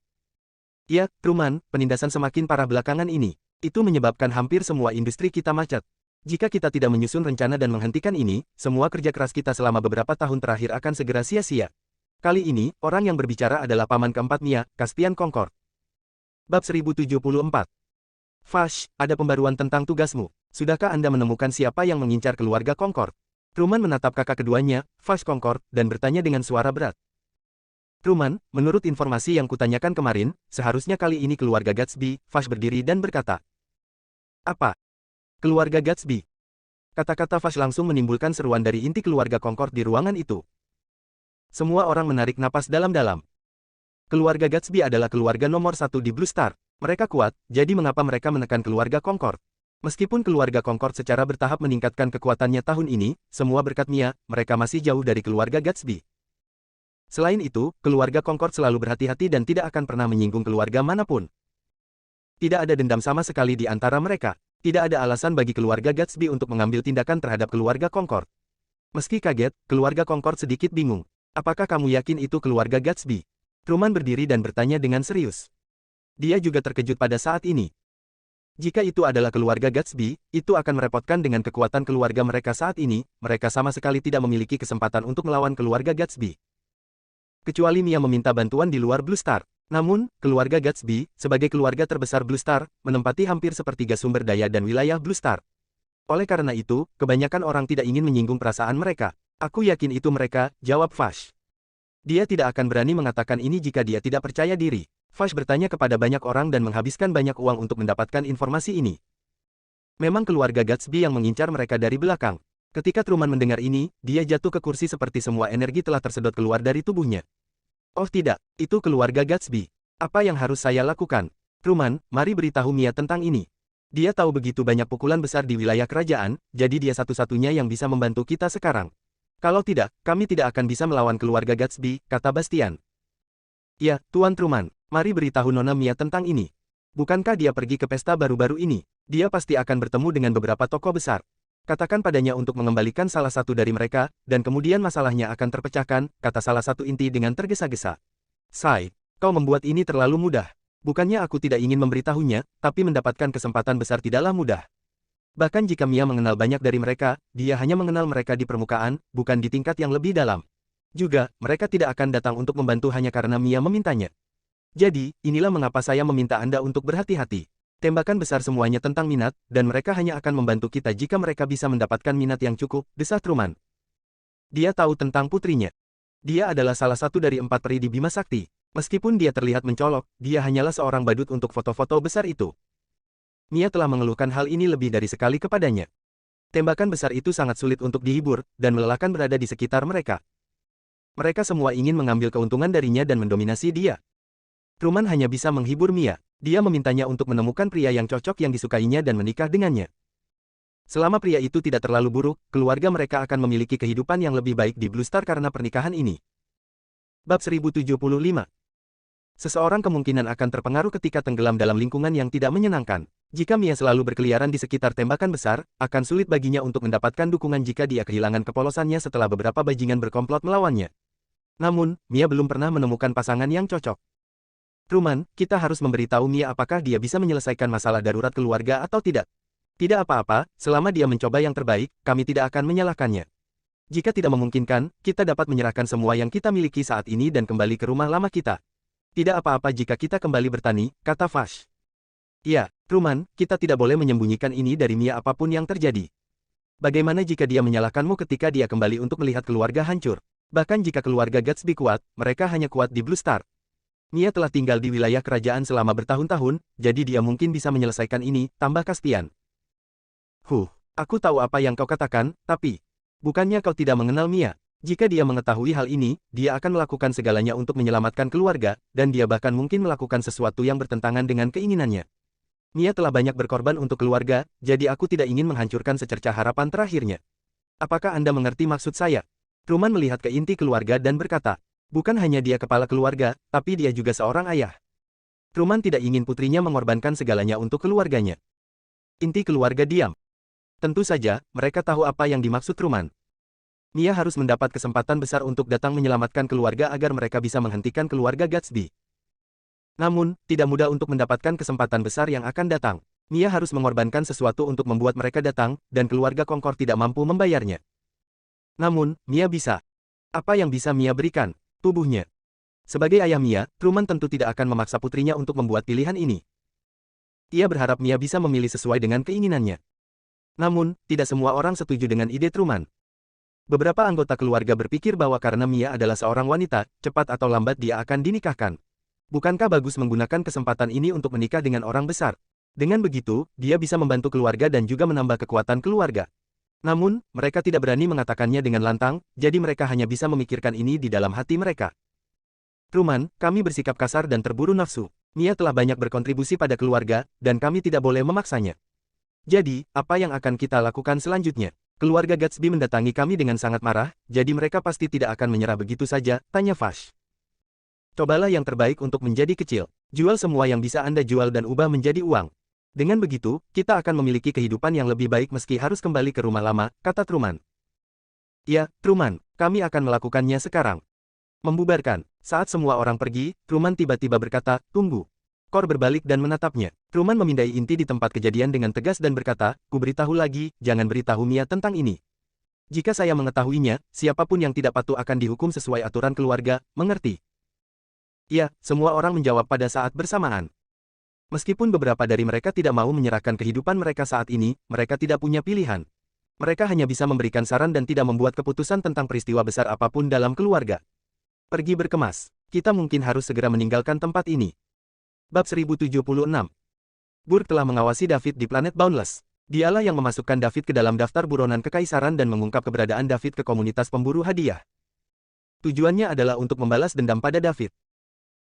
Ya, Truman, penindasan semakin parah belakangan ini. Itu menyebabkan hampir semua industri kita macet. Jika kita tidak menyusun rencana dan menghentikan ini, semua kerja keras kita selama beberapa tahun terakhir akan segera sia-sia. Kali ini, orang yang berbicara adalah paman keempat Mia, Caspian Concord. Bab 1074. Vash, ada pembaruan tentang tugasmu. Sudahkah Anda menemukan siapa yang mengincar keluarga Concord? Truman menatap kakak keduanya, Vash Concord, dan bertanya dengan suara berat. Truman, menurut informasi yang kutanyakan kemarin, seharusnya kali ini keluarga Gatsby. Vash berdiri dan berkata. Apa? Keluarga Gatsby. Kata-kata Vash langsung menimbulkan seruan dari inti keluarga Concord di ruangan itu. Semua orang menarik napas dalam-dalam. Keluarga Gatsby adalah keluarga nomor 1 di Blue Star. Mereka kuat, jadi mengapa mereka menekan keluarga Concord? Meskipun keluarga Concord secara bertahap meningkatkan kekuatannya tahun ini, semua berkat Mia, mereka masih jauh dari keluarga Gatsby. Selain itu, keluarga Concord selalu berhati-hati dan tidak akan pernah menyinggung keluarga manapun. Tidak ada dendam sama sekali di antara mereka. Tidak ada alasan bagi keluarga Gatsby untuk mengambil tindakan terhadap keluarga Concord. Meski kaget, keluarga Concord sedikit bingung. Apakah kamu yakin itu keluarga Gatsby? Truman berdiri dan bertanya dengan serius. Dia juga terkejut pada saat ini. Jika itu adalah keluarga Gatsby, itu akan merepotkan dengan kekuatan keluarga mereka saat ini. Mereka sama sekali tidak memiliki kesempatan untuk melawan keluarga Gatsby. Kecuali Mia meminta bantuan di luar Blue Star. Namun, keluarga Gatsby, sebagai keluarga terbesar Blue Star, menempati hampir sepertiga sumber daya dan wilayah Blue Star. Oleh karena itu, kebanyakan orang tidak ingin menyinggung perasaan mereka. Aku yakin itu mereka, jawab Vash. Dia tidak akan berani mengatakan ini jika dia tidak percaya diri. Vash bertanya kepada banyak orang dan menghabiskan banyak uang untuk mendapatkan informasi ini. Memang keluarga Gatsby yang mengincar mereka dari belakang. Ketika Truman mendengar ini, dia jatuh ke kursi seperti semua energi telah tersedot keluar dari tubuhnya. Oh tidak, itu keluarga Gatsby. Apa yang harus saya lakukan? Truman, mari beritahu Mia tentang ini. Dia tahu begitu banyak pukulan besar di wilayah kerajaan, jadi dia satu-satunya yang bisa membantu kita sekarang. Kalau tidak, kami tidak akan bisa melawan keluarga Gatsby, kata Bastian. Ya, Tuan Truman, mari beritahu Nona Mia tentang ini. Bukankah dia pergi ke pesta baru-baru ini? Dia pasti akan bertemu dengan beberapa tokoh besar. Katakan padanya untuk mengembalikan salah satu dari mereka, dan kemudian masalahnya akan terpecahkan, kata salah satu inti dengan tergesa-gesa. Sai, kau membuat ini terlalu mudah. Bukannya aku tidak ingin memberitahunya, tapi mendapatkan kesempatan besar tidaklah mudah. Bahkan jika Mia mengenal banyak dari mereka, dia hanya mengenal mereka di permukaan, bukan di tingkat yang lebih dalam. Juga, mereka tidak akan datang untuk membantu hanya karena Mia memintanya. Jadi, inilah mengapa saya meminta Anda untuk berhati-hati. Tembakan besar semuanya tentang minat, dan mereka hanya akan membantu kita jika mereka bisa mendapatkan minat yang cukup, desah Truman. Dia tahu tentang putrinya. Dia adalah salah satu dari 4 peri di Bima Sakti. Meskipun dia terlihat mencolok, dia hanyalah seorang badut untuk foto-foto besar itu. Mia telah mengeluhkan hal ini lebih dari sekali kepadanya. Tembakan besar itu sangat sulit untuk dihibur, dan melelahkan berada di sekitar mereka. Mereka semua ingin mengambil keuntungan darinya dan mendominasi dia. Truman hanya bisa menghibur Mia. Dia memintanya untuk menemukan pria yang cocok yang disukainya dan menikah dengannya. Selama pria itu tidak terlalu buruk, keluarga mereka akan memiliki kehidupan yang lebih baik di Blue Star karena pernikahan ini. Bab 1075. Seseorang kemungkinan akan terpengaruh ketika tenggelam dalam lingkungan yang tidak menyenangkan. Jika Mia selalu berkeliaran di sekitar tembakan besar, akan sulit baginya untuk mendapatkan dukungan jika dia kehilangan kepolosannya setelah beberapa bajingan berkomplot melawannya. Namun, Mia belum pernah menemukan pasangan yang cocok. Truman, kita harus memberitahu Mia apakah dia bisa menyelesaikan masalah darurat keluarga atau tidak. Tidak apa-apa, selama dia mencoba yang terbaik, kami tidak akan menyalahkannya. Jika tidak memungkinkan, kita dapat menyerahkan semua yang kita miliki saat ini dan kembali ke rumah lama kita. Tidak apa-apa jika kita kembali bertani, kata Vash. Ya, Truman, kita tidak boleh menyembunyikan ini dari Mia apapun yang terjadi. Bagaimana jika dia menyalahkanmu ketika dia kembali untuk melihat keluarga hancur? Bahkan jika keluarga Gatsby kuat, mereka hanya kuat di Blue Star. Mia telah tinggal di wilayah kerajaan selama bertahun-tahun, jadi dia mungkin bisa menyelesaikan ini, tambah Caspian. Aku tahu apa yang kau katakan, tapi bukannya kau tidak mengenal Mia? Jika dia mengetahui hal ini, dia akan melakukan segalanya untuk menyelamatkan keluarga, dan dia bahkan mungkin melakukan sesuatu yang bertentangan dengan keinginannya. Mia telah banyak berkorban untuk keluarga, jadi aku tidak ingin menghancurkan secercah harapan terakhirnya. Apakah Anda mengerti maksud saya? Truman melihat ke inti keluarga dan berkata, bukan hanya dia kepala keluarga, tapi dia juga seorang ayah. Truman tidak ingin putrinya mengorbankan segalanya untuk keluarganya. Inti keluarga diam. Tentu saja, mereka tahu apa yang dimaksud Truman. Mia harus mendapat kesempatan besar untuk datang menyelamatkan keluarga agar mereka bisa menghentikan keluarga Gatsby. Namun, tidak mudah untuk mendapatkan kesempatan besar yang akan datang. Mia harus mengorbankan sesuatu untuk membuat mereka datang, dan keluarga Concord tidak mampu membayarnya. Namun, Mia bisa. Apa yang bisa Mia berikan? Tubuhnya. Sebagai ayah Mia, Truman tentu tidak akan memaksa putrinya untuk membuat pilihan ini. Ia berharap Mia bisa memilih sesuai dengan keinginannya. Namun, tidak semua orang setuju dengan ide Truman. Beberapa anggota keluarga berpikir bahwa karena Mia adalah seorang wanita, cepat atau lambat dia akan dinikahkan. Bukankah bagus menggunakan kesempatan ini untuk menikah dengan orang besar? Dengan begitu, dia bisa membantu keluarga dan juga menambah kekuatan keluarga. Namun, mereka tidak berani mengatakannya dengan lantang, jadi mereka hanya bisa memikirkan ini di dalam hati mereka. Truman, kami bersikap kasar dan terburu nafsu. Mia telah banyak berkontribusi pada keluarga, dan kami tidak boleh memaksanya. Jadi, apa yang akan kita lakukan selanjutnya? Keluarga Gatsby mendatangi kami dengan sangat marah, jadi mereka pasti tidak akan menyerah begitu saja, tanya Vash. Cobalah yang terbaik untuk menjadi kecil. Jual semua yang bisa Anda jual dan ubah menjadi uang. Dengan begitu, kita akan memiliki kehidupan yang lebih baik meski harus kembali ke rumah lama, kata Truman. Ya, Truman, kami akan melakukannya sekarang. Membubarkan. Saat semua orang pergi, Truman tiba-tiba berkata, tunggu. Kor berbalik dan menatapnya. Truman memindai inti di tempat kejadian dengan tegas dan berkata, ku beritahu lagi, jangan beritahu Mia tentang ini. Jika saya mengetahuinya, siapapun yang tidak patuh akan dihukum sesuai aturan keluarga, mengerti? Ya, semua orang menjawab pada saat bersamaan. Meskipun beberapa dari mereka tidak mau menyerahkan kehidupan mereka saat ini, mereka tidak punya pilihan. Mereka hanya bisa memberikan saran dan tidak membuat keputusan tentang peristiwa besar apapun dalam keluarga. Pergi berkemas. Kita mungkin harus segera meninggalkan tempat ini. Bab 1076. Burke telah mengawasi David di planet Boundless. Dialah yang memasukkan David ke dalam daftar buronan kekaisaran dan mengungkap keberadaan David ke komunitas pemburu hadiah. Tujuannya adalah untuk membalas dendam pada David.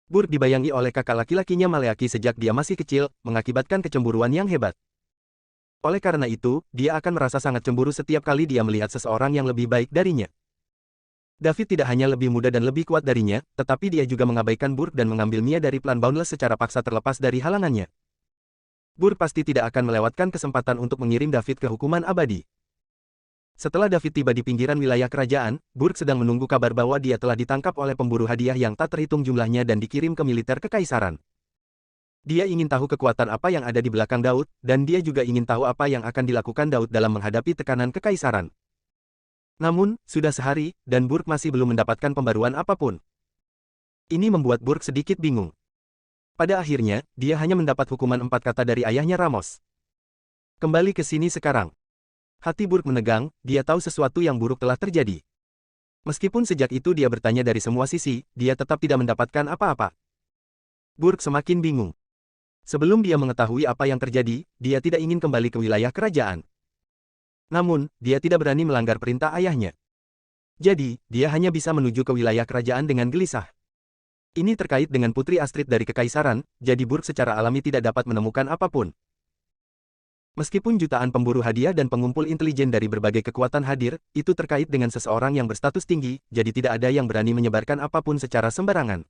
Burke dibayangi oleh kakak laki-lakinya Maleaki sejak dia masih kecil, mengakibatkan kecemburuan yang hebat. Oleh karena itu, dia akan merasa sangat cemburu setiap kali dia melihat seseorang yang lebih baik darinya. David tidak hanya lebih muda dan lebih kuat darinya, tetapi dia juga mengabaikan Burke dan mengambil Mia dari plan Boundless secara paksa terlepas dari halangannya. Burke pasti tidak akan melewatkan kesempatan untuk mengirim David ke hukuman abadi. Setelah David tiba di pinggiran wilayah kerajaan, Burke sedang menunggu kabar bahwa dia telah ditangkap oleh pemburu hadiah yang tak terhitung jumlahnya dan dikirim ke militer kekaisaran. Dia ingin tahu kekuatan apa yang ada di belakang Daud, dan dia juga ingin tahu apa yang akan dilakukan Daud dalam menghadapi tekanan kekaisaran. Namun, sudah sehari, dan Burke masih belum mendapatkan pembaruan apapun. Ini membuat Burke sedikit bingung. Pada akhirnya, dia hanya mendapat hukuman 4 kata dari ayahnya Ramos. Kembali ke sini sekarang. Hati Burke menegang, dia tahu sesuatu yang buruk telah terjadi. Meskipun sejak itu dia bertanya dari semua sisi, dia tetap tidak mendapatkan apa-apa. Burke semakin bingung. Sebelum dia mengetahui apa yang terjadi, dia tidak ingin kembali ke wilayah kerajaan. Namun, dia tidak berani melanggar perintah ayahnya. Jadi, dia hanya bisa menuju ke wilayah kerajaan dengan gelisah. Ini terkait dengan Putri Astrid dari Kekaisaran, jadi Burke secara alami tidak dapat menemukan apapun. Meskipun jutaan pemburu hadiah dan pengumpul intelijen dari berbagai kekuatan hadir, itu terkait dengan seseorang yang berstatus tinggi, jadi tidak ada yang berani menyebarkan apapun secara sembarangan.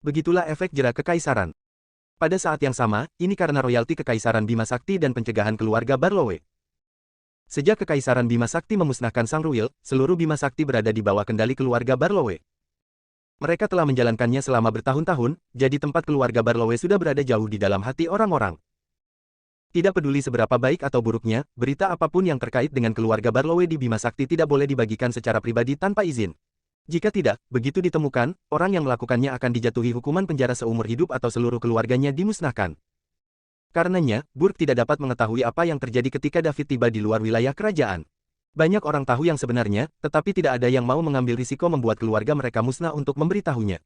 Begitulah efek jerak Kekaisaran. Pada saat yang sama, ini karena royalti Kekaisaran Bima Sakti dan pencegahan keluarga Barlowe. Sejak Kekaisaran Bima Sakti memusnahkan Sang Ruil, seluruh Bima Sakti berada di bawah kendali keluarga Barlowe. Mereka telah menjalankannya selama bertahun-tahun, jadi tempat keluarga Barlowe sudah berada jauh di dalam hati orang-orang. Tidak peduli seberapa baik atau buruknya, berita apapun yang terkait dengan keluarga Barlowe di Bima Sakti tidak boleh dibagikan secara pribadi tanpa izin. Jika tidak, begitu ditemukan, orang yang melakukannya akan dijatuhi hukuman penjara seumur hidup atau seluruh keluarganya dimusnahkan. Karenanya, Burke tidak dapat mengetahui apa yang terjadi ketika David tiba di luar wilayah kerajaan. Banyak orang tahu yang sebenarnya, tetapi tidak ada yang mau mengambil risiko membuat keluarga mereka musnah untuk memberitahunya.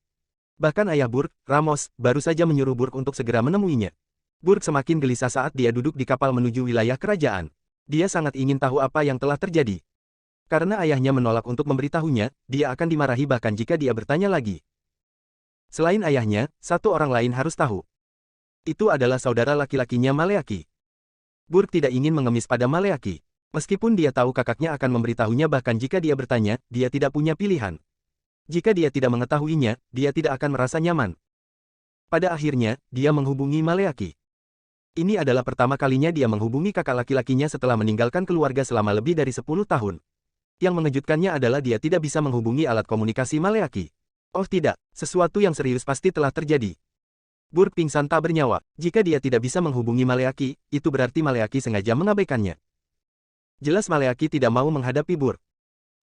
Bahkan ayah Burke, Ramos, baru saja menyuruh Burke untuk segera menemuinya. Burke semakin gelisah saat dia duduk di kapal menuju wilayah kerajaan. Dia sangat ingin tahu apa yang telah terjadi. Karena ayahnya menolak untuk memberitahunya, dia akan dimarahi bahkan jika dia bertanya lagi. Selain ayahnya, satu orang lain harus tahu. Itu adalah saudara laki-lakinya Maleaki. Burke tidak ingin mengemis pada Maleaki. Meskipun dia tahu kakaknya akan memberitahunya bahkan jika dia bertanya, dia tidak punya pilihan. Jika dia tidak mengetahuinya, dia tidak akan merasa nyaman. Pada akhirnya, dia menghubungi Maleaki. Ini adalah pertama kalinya dia menghubungi kakak laki-lakinya setelah meninggalkan keluarga selama lebih dari 10 tahun. Yang mengejutkannya adalah dia tidak bisa menghubungi alat komunikasi Maleaki. Oh tidak, sesuatu yang serius pasti telah terjadi. Burke pingsan tak bernyawa. Jika dia tidak bisa menghubungi Maleaki, itu berarti Maleaki sengaja mengabaikannya. Jelas Maleaki tidak mau menghadapi Burke.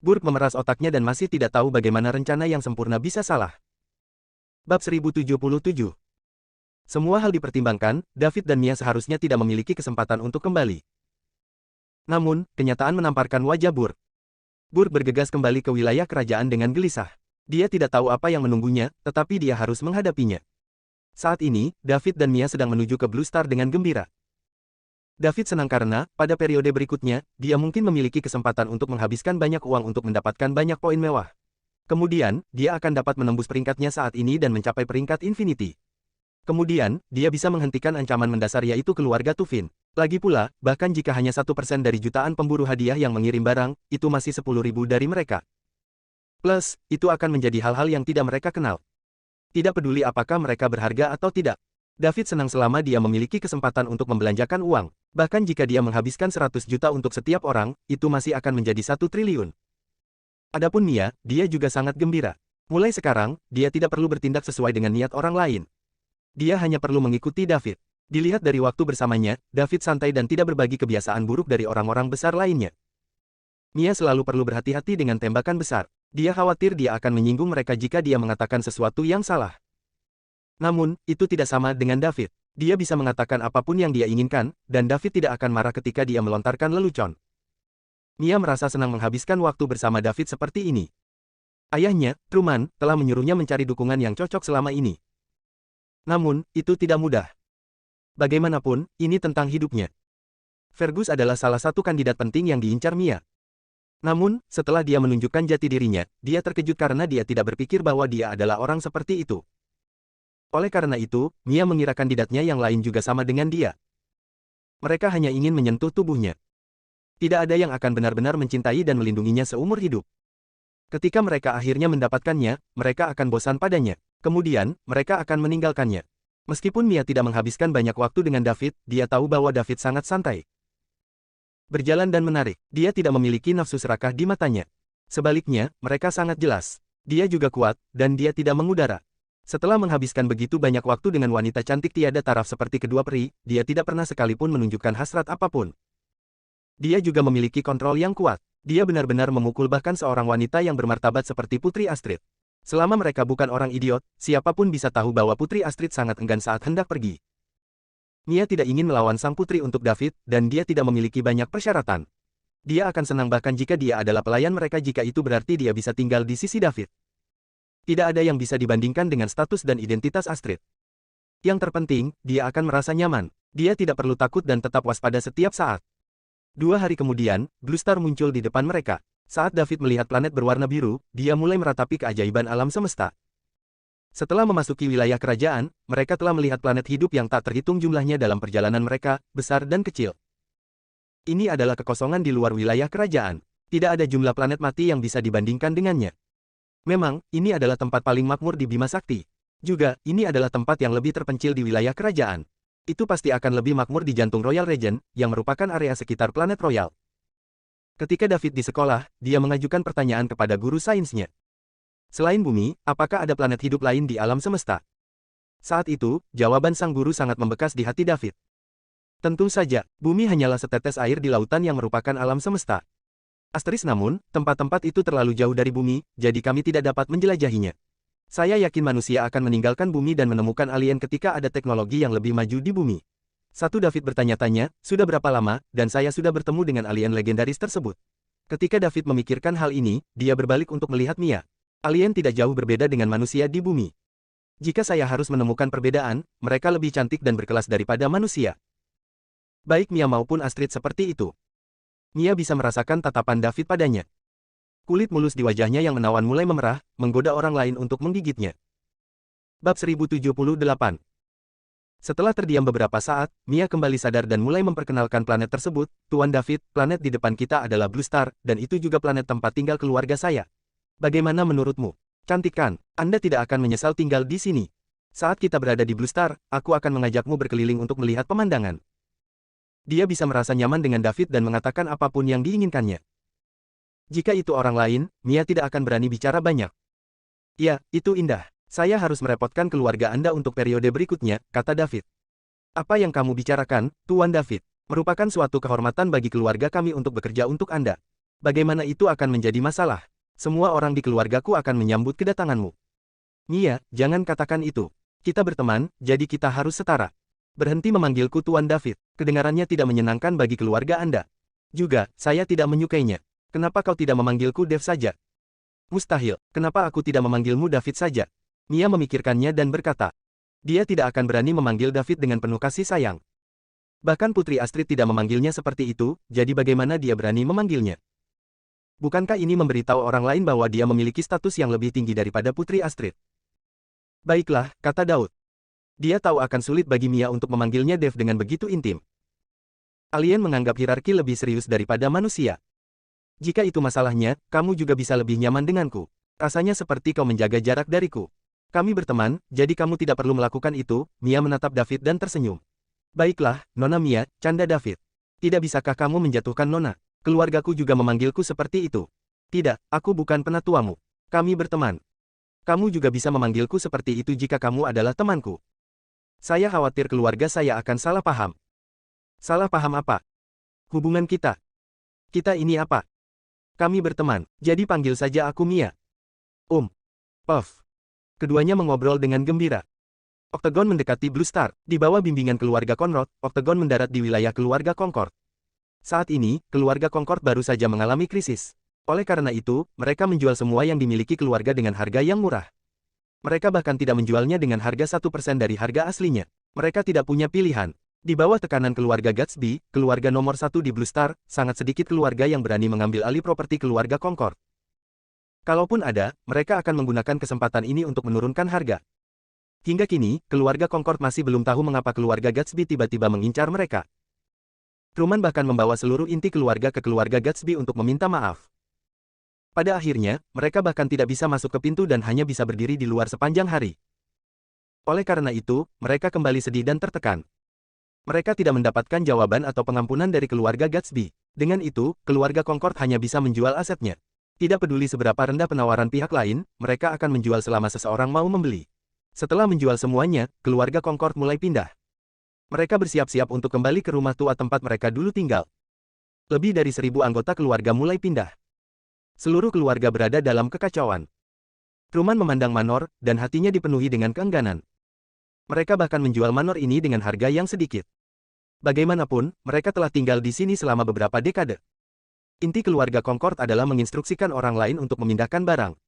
Burke memeras otaknya dan masih tidak tahu bagaimana rencana yang sempurna bisa salah. Bab 1077. Semua hal dipertimbangkan, David dan Mia seharusnya tidak memiliki kesempatan untuk kembali. Namun, kenyataan menamparkan wajah Burke. Burke bergegas kembali ke wilayah kerajaan dengan gelisah. Dia tidak tahu apa yang menunggunya, tetapi dia harus menghadapinya. Saat ini, David dan Mia sedang menuju ke Blue Star dengan gembira. David senang karena, pada periode berikutnya, dia mungkin memiliki kesempatan untuk menghabiskan banyak uang untuk mendapatkan banyak poin mewah. Kemudian, dia akan dapat menembus peringkatnya saat ini dan mencapai peringkat Infinity. Kemudian, dia bisa menghentikan ancaman mendasar yaitu keluarga Tufin. Lagi pula, bahkan jika hanya 1% dari jutaan pemburu hadiah yang mengirim barang, itu masih 10.000 dari mereka. Plus, itu akan menjadi hal-hal yang tidak mereka kenal. Tidak peduli apakah mereka berharga atau tidak. David senang selama dia memiliki kesempatan untuk membelanjakan uang. Bahkan jika dia menghabiskan 100 juta untuk setiap orang, itu masih akan menjadi 1 triliun. Adapun Mia, dia juga sangat gembira. Mulai sekarang, dia tidak perlu bertindak sesuai dengan niat orang lain. Dia hanya perlu mengikuti David. Dilihat dari waktu bersamanya, David santai dan tidak berbagi kebiasaan buruk dari orang-orang besar lainnya. Mia selalu perlu berhati-hati dengan tembakan besar. Dia khawatir dia akan menyinggung mereka jika dia mengatakan sesuatu yang salah. Namun, itu tidak sama dengan David. Dia bisa mengatakan apapun yang dia inginkan, dan David tidak akan marah ketika dia melontarkan lelucon. Mia merasa senang menghabiskan waktu bersama David seperti ini. Ayahnya, Truman, telah menyuruhnya mencari dukungan yang cocok selama ini. Namun, itu tidak mudah. Bagaimanapun, ini tentang hidupnya. Fergus adalah salah satu kandidat penting yang diincar Mia. Namun, setelah dia menunjukkan jati dirinya, dia terkejut karena dia tidak berpikir bahwa dia adalah orang seperti itu. Oleh karena itu, Mia mengira kandidatnya yang lain juga sama dengan dia. Mereka hanya ingin menyentuh tubuhnya. Tidak ada yang akan benar-benar mencintai dan melindunginya seumur hidup. Ketika mereka akhirnya mendapatkannya, mereka akan bosan padanya. Kemudian, mereka akan meninggalkannya. Meskipun Mia tidak menghabiskan banyak waktu dengan David, dia tahu bahwa David sangat santai. Berjalan dan menarik, dia tidak memiliki nafsu serakah di matanya. Sebaliknya, mereka sangat jelas. Dia juga kuat, dan dia tidak mengudara. Setelah menghabiskan begitu banyak waktu dengan wanita cantik tiada taraf seperti kedua peri, dia tidak pernah sekalipun menunjukkan hasrat apapun. Dia juga memiliki kontrol yang kuat. Dia benar-benar memukul bahkan seorang wanita yang bermartabat seperti Putri Astrid. Selama mereka bukan orang idiot, siapapun bisa tahu bahwa Putri Astrid sangat enggan saat hendak pergi. Mia tidak ingin melawan sang putri untuk David, dan dia tidak memiliki banyak persyaratan. Dia akan senang bahkan jika dia adalah pelayan mereka jika itu berarti dia bisa tinggal di sisi David. Tidak ada yang bisa dibandingkan dengan status dan identitas Astrid. Yang terpenting, dia akan merasa nyaman. Dia tidak perlu takut dan tetap waspada setiap saat. 2 hari kemudian, Blue Star muncul di depan mereka. Saat David melihat planet berwarna biru, dia mulai meratapi keajaiban alam semesta. Setelah memasuki wilayah kerajaan, mereka telah melihat planet hidup yang tak terhitung jumlahnya dalam perjalanan mereka, besar dan kecil. Ini adalah kekosongan di luar wilayah kerajaan. Tidak ada jumlah planet mati yang bisa dibandingkan dengannya. Memang, ini adalah tempat paling makmur di Bima Sakti. Juga, ini adalah tempat yang lebih terpencil di wilayah kerajaan. Itu pasti akan lebih makmur di jantung Royal Region, yang merupakan area sekitar planet Royal. Ketika David di sekolah, dia mengajukan pertanyaan kepada guru sainsnya. Selain bumi, apakah ada planet hidup lain di alam semesta? Saat itu, jawaban sang guru sangat membekas di hati David. Tentu saja, bumi hanyalah setetes air di lautan yang merupakan alam semesta. Asteris namun, tempat-tempat itu terlalu jauh dari bumi, jadi kami tidak dapat menjelajahinya. Saya yakin manusia akan meninggalkan bumi dan menemukan alien ketika ada teknologi yang lebih maju di bumi. Satu David bertanya-tanya, sudah berapa lama, dan saya sudah bertemu dengan alien legendaris tersebut. Ketika David memikirkan hal ini, dia berbalik untuk melihat Mia. Alien tidak jauh berbeda dengan manusia di bumi. Jika saya harus menemukan perbedaan, mereka lebih cantik dan berkelas daripada manusia. Baik Mia maupun Astrid seperti itu. Mia bisa merasakan tatapan David padanya. Kulit mulus di wajahnya yang menawan mulai memerah, menggoda orang lain untuk menggigitnya. Bab 1078. Setelah terdiam beberapa saat, Mia kembali sadar dan mulai memperkenalkan planet tersebut. Tuan David, planet di depan kita adalah Blue Star, dan itu juga planet tempat tinggal keluarga saya. Bagaimana menurutmu? Cantik kan? Anda tidak akan menyesal tinggal di sini. Saat kita berada di Blue Star, aku akan mengajakmu berkeliling untuk melihat pemandangan. Dia bisa merasa nyaman dengan David dan mengatakan apapun yang diinginkannya. Jika itu orang lain, Mia tidak akan berani bicara banyak. Ya, itu indah. Saya harus merepotkan keluarga Anda untuk periode berikutnya, kata David. Apa yang kamu bicarakan, Tuan David? Merupakan suatu kehormatan bagi keluarga kami untuk bekerja untuk Anda. Bagaimana itu akan menjadi masalah? Semua orang di keluargaku akan menyambut kedatanganmu. Mia, jangan katakan itu. Kita berteman, jadi kita harus setara. Berhenti memanggilku Tuan David. Kedengarannya tidak menyenangkan bagi keluarga Anda. Juga, saya tidak menyukainya. Kenapa kau tidak memanggilku Dev saja? Mustahil, kenapa aku tidak memanggilmu David saja? Mia memikirkannya dan berkata. Dia tidak akan berani memanggil David dengan penuh kasih sayang. Bahkan Putri Astrid tidak memanggilnya seperti itu, jadi bagaimana dia berani memanggilnya? Bukankah ini memberitahu orang lain bahwa dia memiliki status yang lebih tinggi daripada Putri Astrid? Baiklah, kata Daud. Dia tahu akan sulit bagi Mia untuk memanggilnya Dev dengan begitu intim. Alien menganggap hierarki lebih serius daripada manusia. Jika itu masalahnya, kamu juga bisa lebih nyaman denganku. Rasanya seperti kau menjaga jarak dariku. Kami berteman, jadi kamu tidak perlu melakukan itu. Mia menatap David dan tersenyum. Baiklah, Nona Mia, canda David. Tidak bisakah kamu menjatuhkan Nona? Keluargaku juga memanggilku seperti itu. Tidak, aku bukan penatuamu. Kami berteman. Kamu juga bisa memanggilku seperti itu jika kamu adalah temanku. Saya khawatir keluarga saya akan salah paham. Salah paham apa? Hubungan kita. Kita ini apa? Kami berteman, jadi panggil saja aku Mia. Puff. Keduanya mengobrol dengan gembira. Octagon mendekati Blue Star. Di bawah bimbingan keluarga Conrad, Octagon mendarat di wilayah keluarga Concord. Saat ini, keluarga Concord baru saja mengalami krisis. Oleh karena itu, mereka menjual semua yang dimiliki keluarga dengan harga yang murah. Mereka bahkan tidak menjualnya dengan harga 1% dari harga aslinya. Mereka tidak punya pilihan. Di bawah tekanan keluarga Gatsby, keluarga nomor 1 di Blue Star, sangat sedikit keluarga yang berani mengambil alih properti keluarga Concord. Kalaupun ada, mereka akan menggunakan kesempatan ini untuk menurunkan harga. Hingga kini, keluarga Concord masih belum tahu mengapa keluarga Gatsby tiba-tiba mengincar mereka. Truman bahkan membawa seluruh inti keluarga ke keluarga Gatsby untuk meminta maaf. Pada akhirnya, mereka bahkan tidak bisa masuk ke pintu dan hanya bisa berdiri di luar sepanjang hari. Oleh karena itu, mereka kembali sedih dan tertekan. Mereka tidak mendapatkan jawaban atau pengampunan dari keluarga Gatsby. Dengan itu, keluarga Concord hanya bisa menjual asetnya. Tidak peduli seberapa rendah penawaran pihak lain, mereka akan menjual selama seseorang mau membeli. Setelah menjual semuanya, keluarga Concord mulai pindah. Mereka bersiap-siap untuk kembali ke rumah tua tempat mereka dulu tinggal. Lebih dari 1.000 anggota keluarga mulai pindah. Seluruh keluarga berada dalam kekacauan. Truman memandang Manor, dan hatinya dipenuhi dengan keengganan. Mereka bahkan menjual Manor ini dengan harga yang sedikit. Bagaimanapun, mereka telah tinggal di sini selama beberapa dekade. Inti keluarga Concord adalah menginstruksikan orang lain untuk memindahkan barang.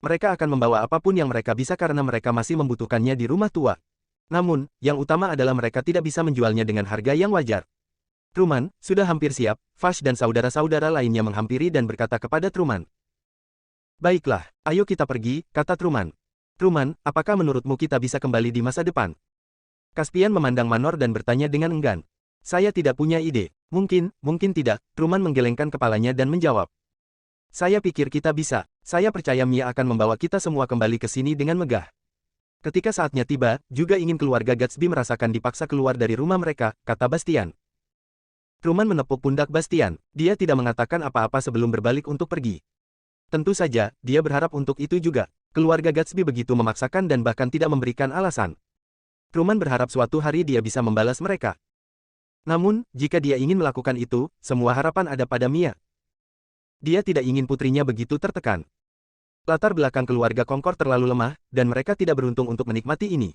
Mereka akan membawa apapun yang mereka bisa karena mereka masih membutuhkannya di rumah tua. Namun, yang utama adalah mereka tidak bisa menjualnya dengan harga yang wajar. Truman, sudah hampir siap. Vash dan saudara-saudara lainnya menghampiri dan berkata kepada Truman. Baiklah, ayo kita pergi, kata Truman. Truman, apakah menurutmu kita bisa kembali di masa depan? Caspian memandang Manor dan bertanya dengan enggan. Saya tidak punya ide. Mungkin tidak. Truman menggelengkan kepalanya dan menjawab. Saya pikir kita bisa. Saya percaya Mia akan membawa kita semua kembali ke sini dengan megah. Ketika saatnya tiba, juga ingin keluarga Gatsby merasakan dipaksa keluar dari rumah mereka, kata Bastian. Truman menepuk pundak Bastian. Dia tidak mengatakan apa-apa sebelum berbalik untuk pergi. Tentu saja, dia berharap untuk itu juga. Keluarga Gatsby begitu memaksakan dan bahkan tidak memberikan alasan. Truman berharap suatu hari dia bisa membalas mereka. Namun, jika dia ingin melakukan itu, semua harapan ada pada Mia. Dia tidak ingin putrinya begitu tertekan. Latar belakang keluarga Concord terlalu lemah, dan mereka tidak beruntung untuk menikmati ini.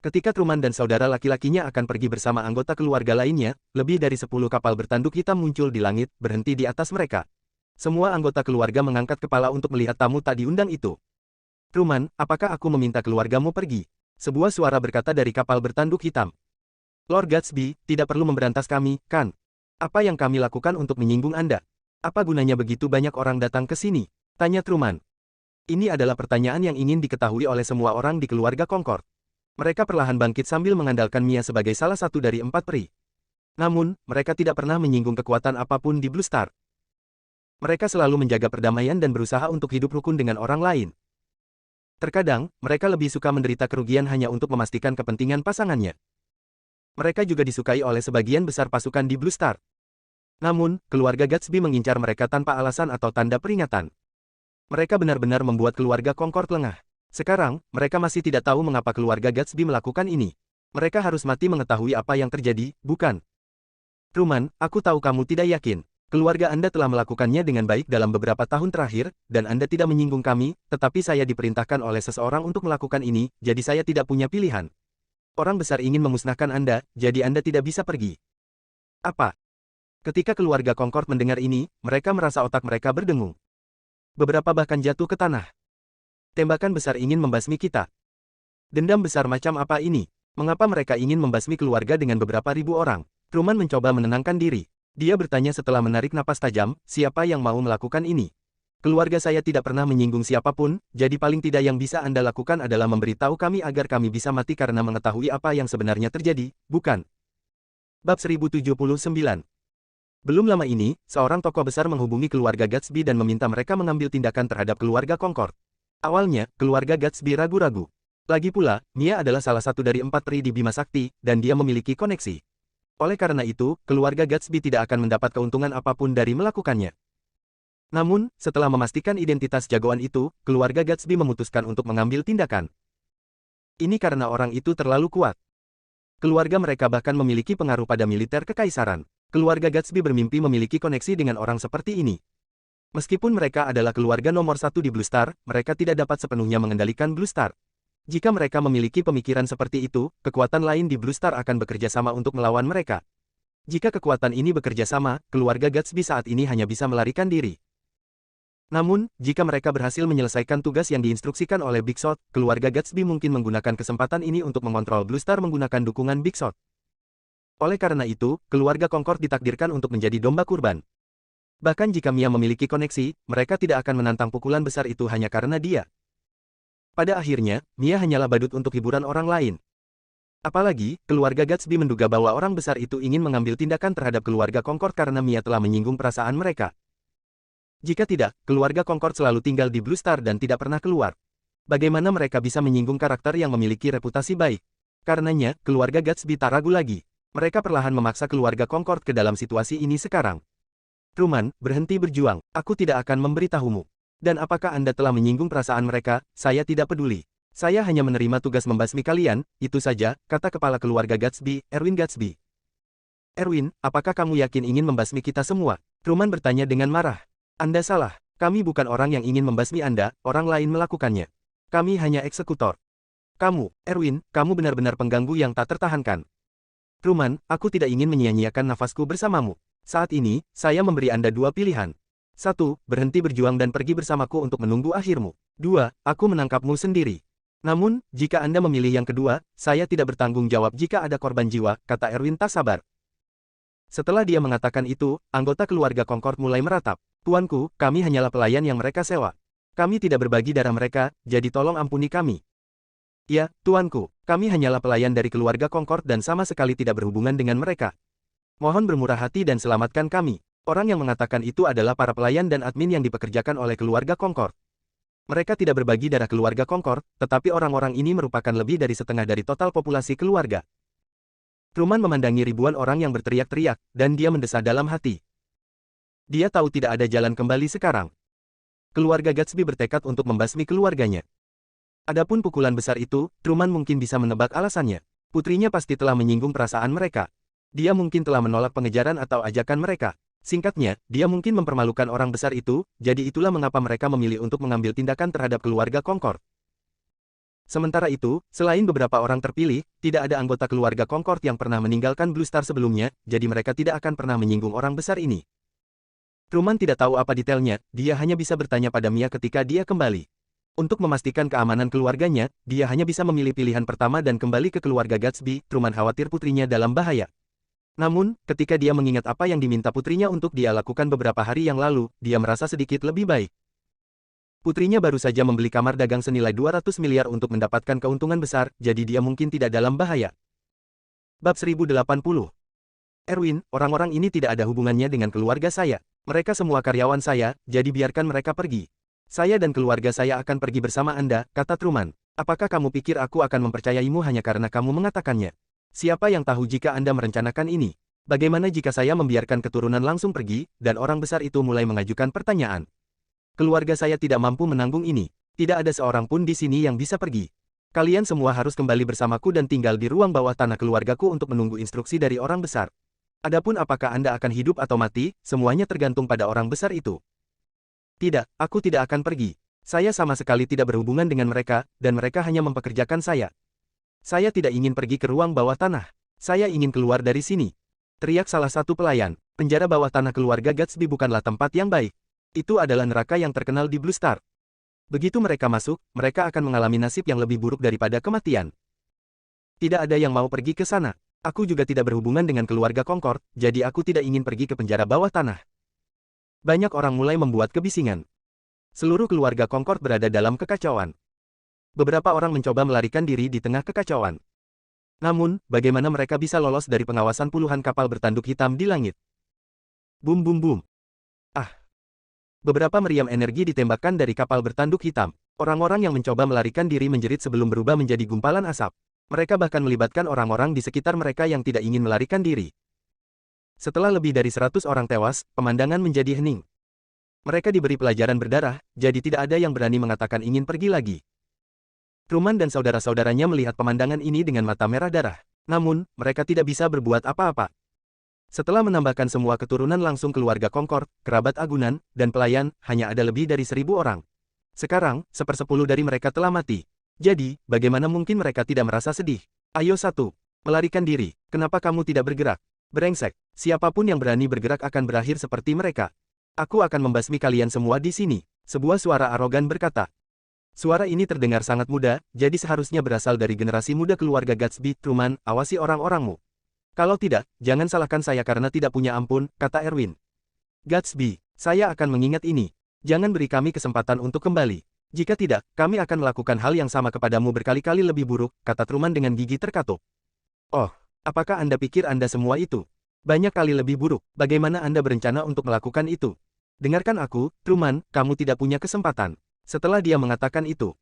Ketika Truman dan saudara laki-lakinya akan pergi bersama anggota keluarga lainnya, lebih dari 10 kapal bertanduk hitam muncul di langit, berhenti di atas mereka. Semua anggota keluarga mengangkat kepala untuk melihat tamu tak diundang itu. Truman, apakah aku meminta keluargamu pergi? Sebuah suara berkata dari kapal bertanduk hitam. Lord Gatsby, tidak perlu memberantas kami, kan? Apa yang kami lakukan untuk menyinggung Anda? Apa gunanya begitu banyak orang datang ke sini? Tanya Truman. Ini adalah pertanyaan yang ingin diketahui oleh semua orang di keluarga Concord. Mereka perlahan bangkit sambil mengandalkan Mia sebagai salah satu dari 4 peri. Namun, mereka tidak pernah menyinggung kekuatan apapun di Blue Star. Mereka selalu menjaga perdamaian dan berusaha untuk hidup rukun dengan orang lain. Terkadang, mereka lebih suka menderita kerugian hanya untuk memastikan kepentingan pasangannya. Mereka juga disukai oleh sebagian besar pasukan di Blue Star. Namun, keluarga Gatsby mengincar mereka tanpa alasan atau tanda peringatan. Mereka benar-benar membuat keluarga Concord lengah. Sekarang, mereka masih tidak tahu mengapa keluarga Gatsby melakukan ini. Mereka harus mati mengetahui apa yang terjadi, bukan? Truman, aku tahu kamu tidak yakin. Keluarga Anda telah melakukannya dengan baik dalam beberapa tahun terakhir, dan Anda tidak menyinggung kami, tetapi saya diperintahkan oleh seseorang untuk melakukan ini, jadi saya tidak punya pilihan. Orang besar ingin memusnahkan Anda, jadi Anda tidak bisa pergi. Apa? Ketika keluarga Concord mendengar ini, mereka merasa otak mereka berdengung. Beberapa bahkan jatuh ke tanah. Tembakan besar ingin membasmi kita. Dendam besar macam apa ini? Mengapa mereka ingin membasmi keluarga dengan beberapa ribu orang? Truman mencoba menenangkan diri. Dia bertanya setelah menarik napas tajam, siapa yang mau melakukan ini? Keluarga saya tidak pernah menyinggung siapapun, jadi paling tidak yang bisa Anda lakukan adalah memberitahu kami agar kami bisa mati karena mengetahui apa yang sebenarnya terjadi, bukan? Bab 1079. Belum lama ini, seorang tokoh besar menghubungi keluarga Gatsby dan meminta mereka mengambil tindakan terhadap keluarga Concord. Awalnya, keluarga Gatsby ragu-ragu. Lagi pula, Mia adalah salah satu dari 4 peri di Bima Sakti, dan dia memiliki koneksi. Oleh karena itu, keluarga Gatsby tidak akan mendapat keuntungan apapun dari melakukannya. Namun, setelah memastikan identitas jagoan itu, keluarga Gatsby memutuskan untuk mengambil tindakan. Ini karena orang itu terlalu kuat. Keluarga mereka bahkan memiliki pengaruh pada militer kekaisaran. Keluarga Gatsby bermimpi memiliki koneksi dengan orang seperti ini. Meskipun mereka adalah keluarga nomor 1 di Blue Star, mereka tidak dapat sepenuhnya mengendalikan Blue Star. Jika mereka memiliki pemikiran seperti itu, kekuatan lain di Blue Star akan bekerja sama untuk melawan mereka. Jika kekuatan ini bekerja sama, keluarga Gatsby saat ini hanya bisa melarikan diri. Namun, jika mereka berhasil menyelesaikan tugas yang diinstruksikan oleh Big Shot, keluarga Gatsby mungkin menggunakan kesempatan ini untuk mengontrol Blue Star menggunakan dukungan Big Shot. Oleh karena itu, keluarga Concord ditakdirkan untuk menjadi domba kurban. Bahkan jika Mia memiliki koneksi, mereka tidak akan menantang pukulan besar itu hanya karena dia. Pada akhirnya, Mia hanyalah badut untuk hiburan orang lain. Apalagi, keluarga Gatsby menduga bahwa orang besar itu ingin mengambil tindakan terhadap keluarga Concord karena Mia telah menyinggung perasaan mereka. Jika tidak, keluarga Concord selalu tinggal di Blue Star dan tidak pernah keluar. Bagaimana mereka bisa menyinggung karakter yang memiliki reputasi baik? Karenanya, keluarga Gatsby tak ragu lagi. Mereka perlahan memaksa keluarga Concord ke dalam situasi ini sekarang. Truman, berhenti berjuang. Aku tidak akan memberitahumu. Dan apakah Anda telah menyinggung perasaan mereka? Saya tidak peduli. Saya hanya menerima tugas membasmi kalian, itu saja, kata kepala keluarga Gatsby, Erwin Gatsby. Erwin, apakah kamu yakin ingin membasmi kita semua? Truman bertanya dengan marah. Anda salah. Kami bukan orang yang ingin membasmi Anda, orang lain melakukannya. Kami hanya eksekutor. Kamu, Erwin, kamu benar-benar pengganggu yang tak tertahankan. Truman, aku tidak ingin menyia-nyiakan nafasku bersamamu. Saat ini, saya memberi Anda dua pilihan. 1. Berhenti berjuang dan pergi bersamaku untuk menunggu akhirmu. 2. Aku menangkapmu sendiri. Namun, jika Anda memilih yang kedua, saya tidak bertanggung jawab jika ada korban jiwa, kata Erwin tak sabar. Setelah dia mengatakan itu, anggota keluarga Concord mulai meratap. Tuanku, kami hanyalah pelayan yang mereka sewa. Kami tidak berbagi darah mereka, jadi tolong ampuni kami. Ya, tuanku, kami hanyalah pelayan dari keluarga Concord dan sama sekali tidak berhubungan dengan mereka. Mohon bermurah hati dan selamatkan kami. Orang yang mengatakan itu adalah para pelayan dan admin yang dipekerjakan oleh keluarga Concord. Mereka tidak berbagi darah keluarga Concord, tetapi orang-orang ini merupakan lebih dari setengah dari total populasi keluarga. Truman memandangi ribuan orang yang berteriak-teriak, dan dia mendesah dalam hati. Dia tahu tidak ada jalan kembali sekarang. Keluarga Gatsby bertekad untuk membasmi keluarganya. Adapun pukulan besar itu, Truman mungkin bisa menebak alasannya. Putrinya pasti telah menyinggung perasaan mereka. Dia mungkin telah menolak pengejaran atau ajakan mereka. Singkatnya, dia mungkin mempermalukan orang besar itu, jadi itulah mengapa mereka memilih untuk mengambil tindakan terhadap keluarga Concord. Sementara itu, selain beberapa orang terpilih, tidak ada anggota keluarga Concord yang pernah meninggalkan Blue Star sebelumnya, jadi mereka tidak akan pernah menyinggung orang besar ini. Truman tidak tahu apa detailnya, dia hanya bisa bertanya pada Mia ketika dia kembali. Untuk memastikan keamanan keluarganya, dia hanya bisa memilih pilihan pertama dan kembali ke keluarga Gatsby. Truman khawatir putrinya dalam bahaya. Namun, ketika dia mengingat apa yang diminta putrinya untuk dia lakukan beberapa hari yang lalu, dia merasa sedikit lebih baik. Putrinya baru saja membeli kamar dagang senilai 200 miliar untuk mendapatkan keuntungan besar, jadi dia mungkin tidak dalam bahaya. Bab 1080. Erwin, orang-orang ini tidak ada hubungannya dengan keluarga saya. Mereka semua karyawan saya, jadi biarkan mereka pergi. Saya dan keluarga saya akan pergi bersama Anda, kata Truman. Apakah kamu pikir aku akan mempercayaimu hanya karena kamu mengatakannya? Siapa yang tahu jika Anda merencanakan ini? Bagaimana jika saya membiarkan keturunan langsung pergi, dan orang besar itu mulai mengajukan pertanyaan? Keluarga saya tidak mampu menanggung ini. Tidak ada seorang pun di sini yang bisa pergi. Kalian semua harus kembali bersamaku dan tinggal di ruang bawah tanah keluargaku untuk menunggu instruksi dari orang besar. Adapun apakah Anda akan hidup atau mati, semuanya tergantung pada orang besar itu. Tidak, aku tidak akan pergi. Saya sama sekali tidak berhubungan dengan mereka, dan mereka hanya mempekerjakan saya. Saya tidak ingin pergi ke ruang bawah tanah. Saya ingin keluar dari sini. Teriak salah satu pelayan. Penjara bawah tanah keluarga Gatsby bukanlah tempat yang baik. Itu adalah neraka yang terkenal di Blue Star. Begitu mereka masuk, mereka akan mengalami nasib yang lebih buruk daripada kematian. Tidak ada yang mau pergi ke sana. Aku juga tidak berhubungan dengan keluarga Concord, jadi aku tidak ingin pergi ke penjara bawah tanah. Banyak orang mulai membuat kebisingan. Seluruh keluarga Concord berada dalam kekacauan. Beberapa orang mencoba melarikan diri di tengah kekacauan. Namun, bagaimana mereka bisa lolos dari pengawasan puluhan kapal bertanduk hitam di langit? Bum bum bum. Ah! Beberapa meriam energi ditembakkan dari kapal bertanduk hitam. Orang-orang yang mencoba melarikan diri menjerit sebelum berubah menjadi gumpalan asap. Mereka bahkan melibatkan orang-orang di sekitar mereka yang tidak ingin melarikan diri. Setelah lebih dari 100 orang tewas, pemandangan menjadi hening. Mereka diberi pelajaran berdarah, jadi tidak ada yang berani mengatakan ingin pergi lagi. Truman dan saudara-saudaranya melihat pemandangan ini dengan mata merah darah. Namun, mereka tidak bisa berbuat apa-apa. Setelah menambahkan semua keturunan langsung keluarga Concord, kerabat agunan, dan pelayan, hanya ada lebih dari 1000 orang. Sekarang, 1/10 dari mereka telah mati. Jadi, bagaimana mungkin mereka tidak merasa sedih? Ayo satu, melarikan diri. Kenapa kamu tidak bergerak? Brengsek, siapapun yang berani bergerak akan berakhir seperti mereka. Aku akan membasmi kalian semua di sini. Sebuah suara arogan berkata. Suara ini terdengar sangat muda, jadi seharusnya berasal dari generasi muda keluarga Gatsby. Truman, awasi orang-orangmu. Kalau tidak, jangan salahkan saya karena tidak punya ampun, kata Erwin. Gatsby, saya akan mengingat ini. Jangan beri kami kesempatan untuk kembali. Jika tidak, kami akan melakukan hal yang sama kepadamu berkali-kali lebih buruk, kata Truman dengan gigi terkatup. Oh, apakah Anda pikir Anda semua itu? Banyak kali lebih buruk. Bagaimana Anda berencana untuk melakukan itu? Dengarkan aku, Truman, kamu tidak punya kesempatan. Setelah dia mengatakan itu.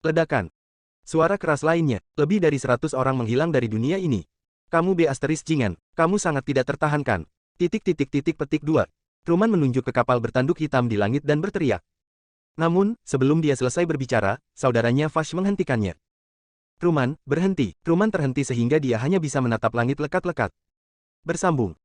Ledakan. Suara keras lainnya, lebih dari 100 orang menghilang dari dunia ini. Kamu jingan, kamu sangat tidak tertahankan. Petik 2. Truman menunjuk ke kapal bertanduk hitam di langit dan berteriak. Namun, sebelum dia selesai berbicara, saudaranya Vash menghentikannya. Truman, berhenti. Truman terhenti sehingga dia hanya bisa menatap langit lekat-lekat. Bersambung.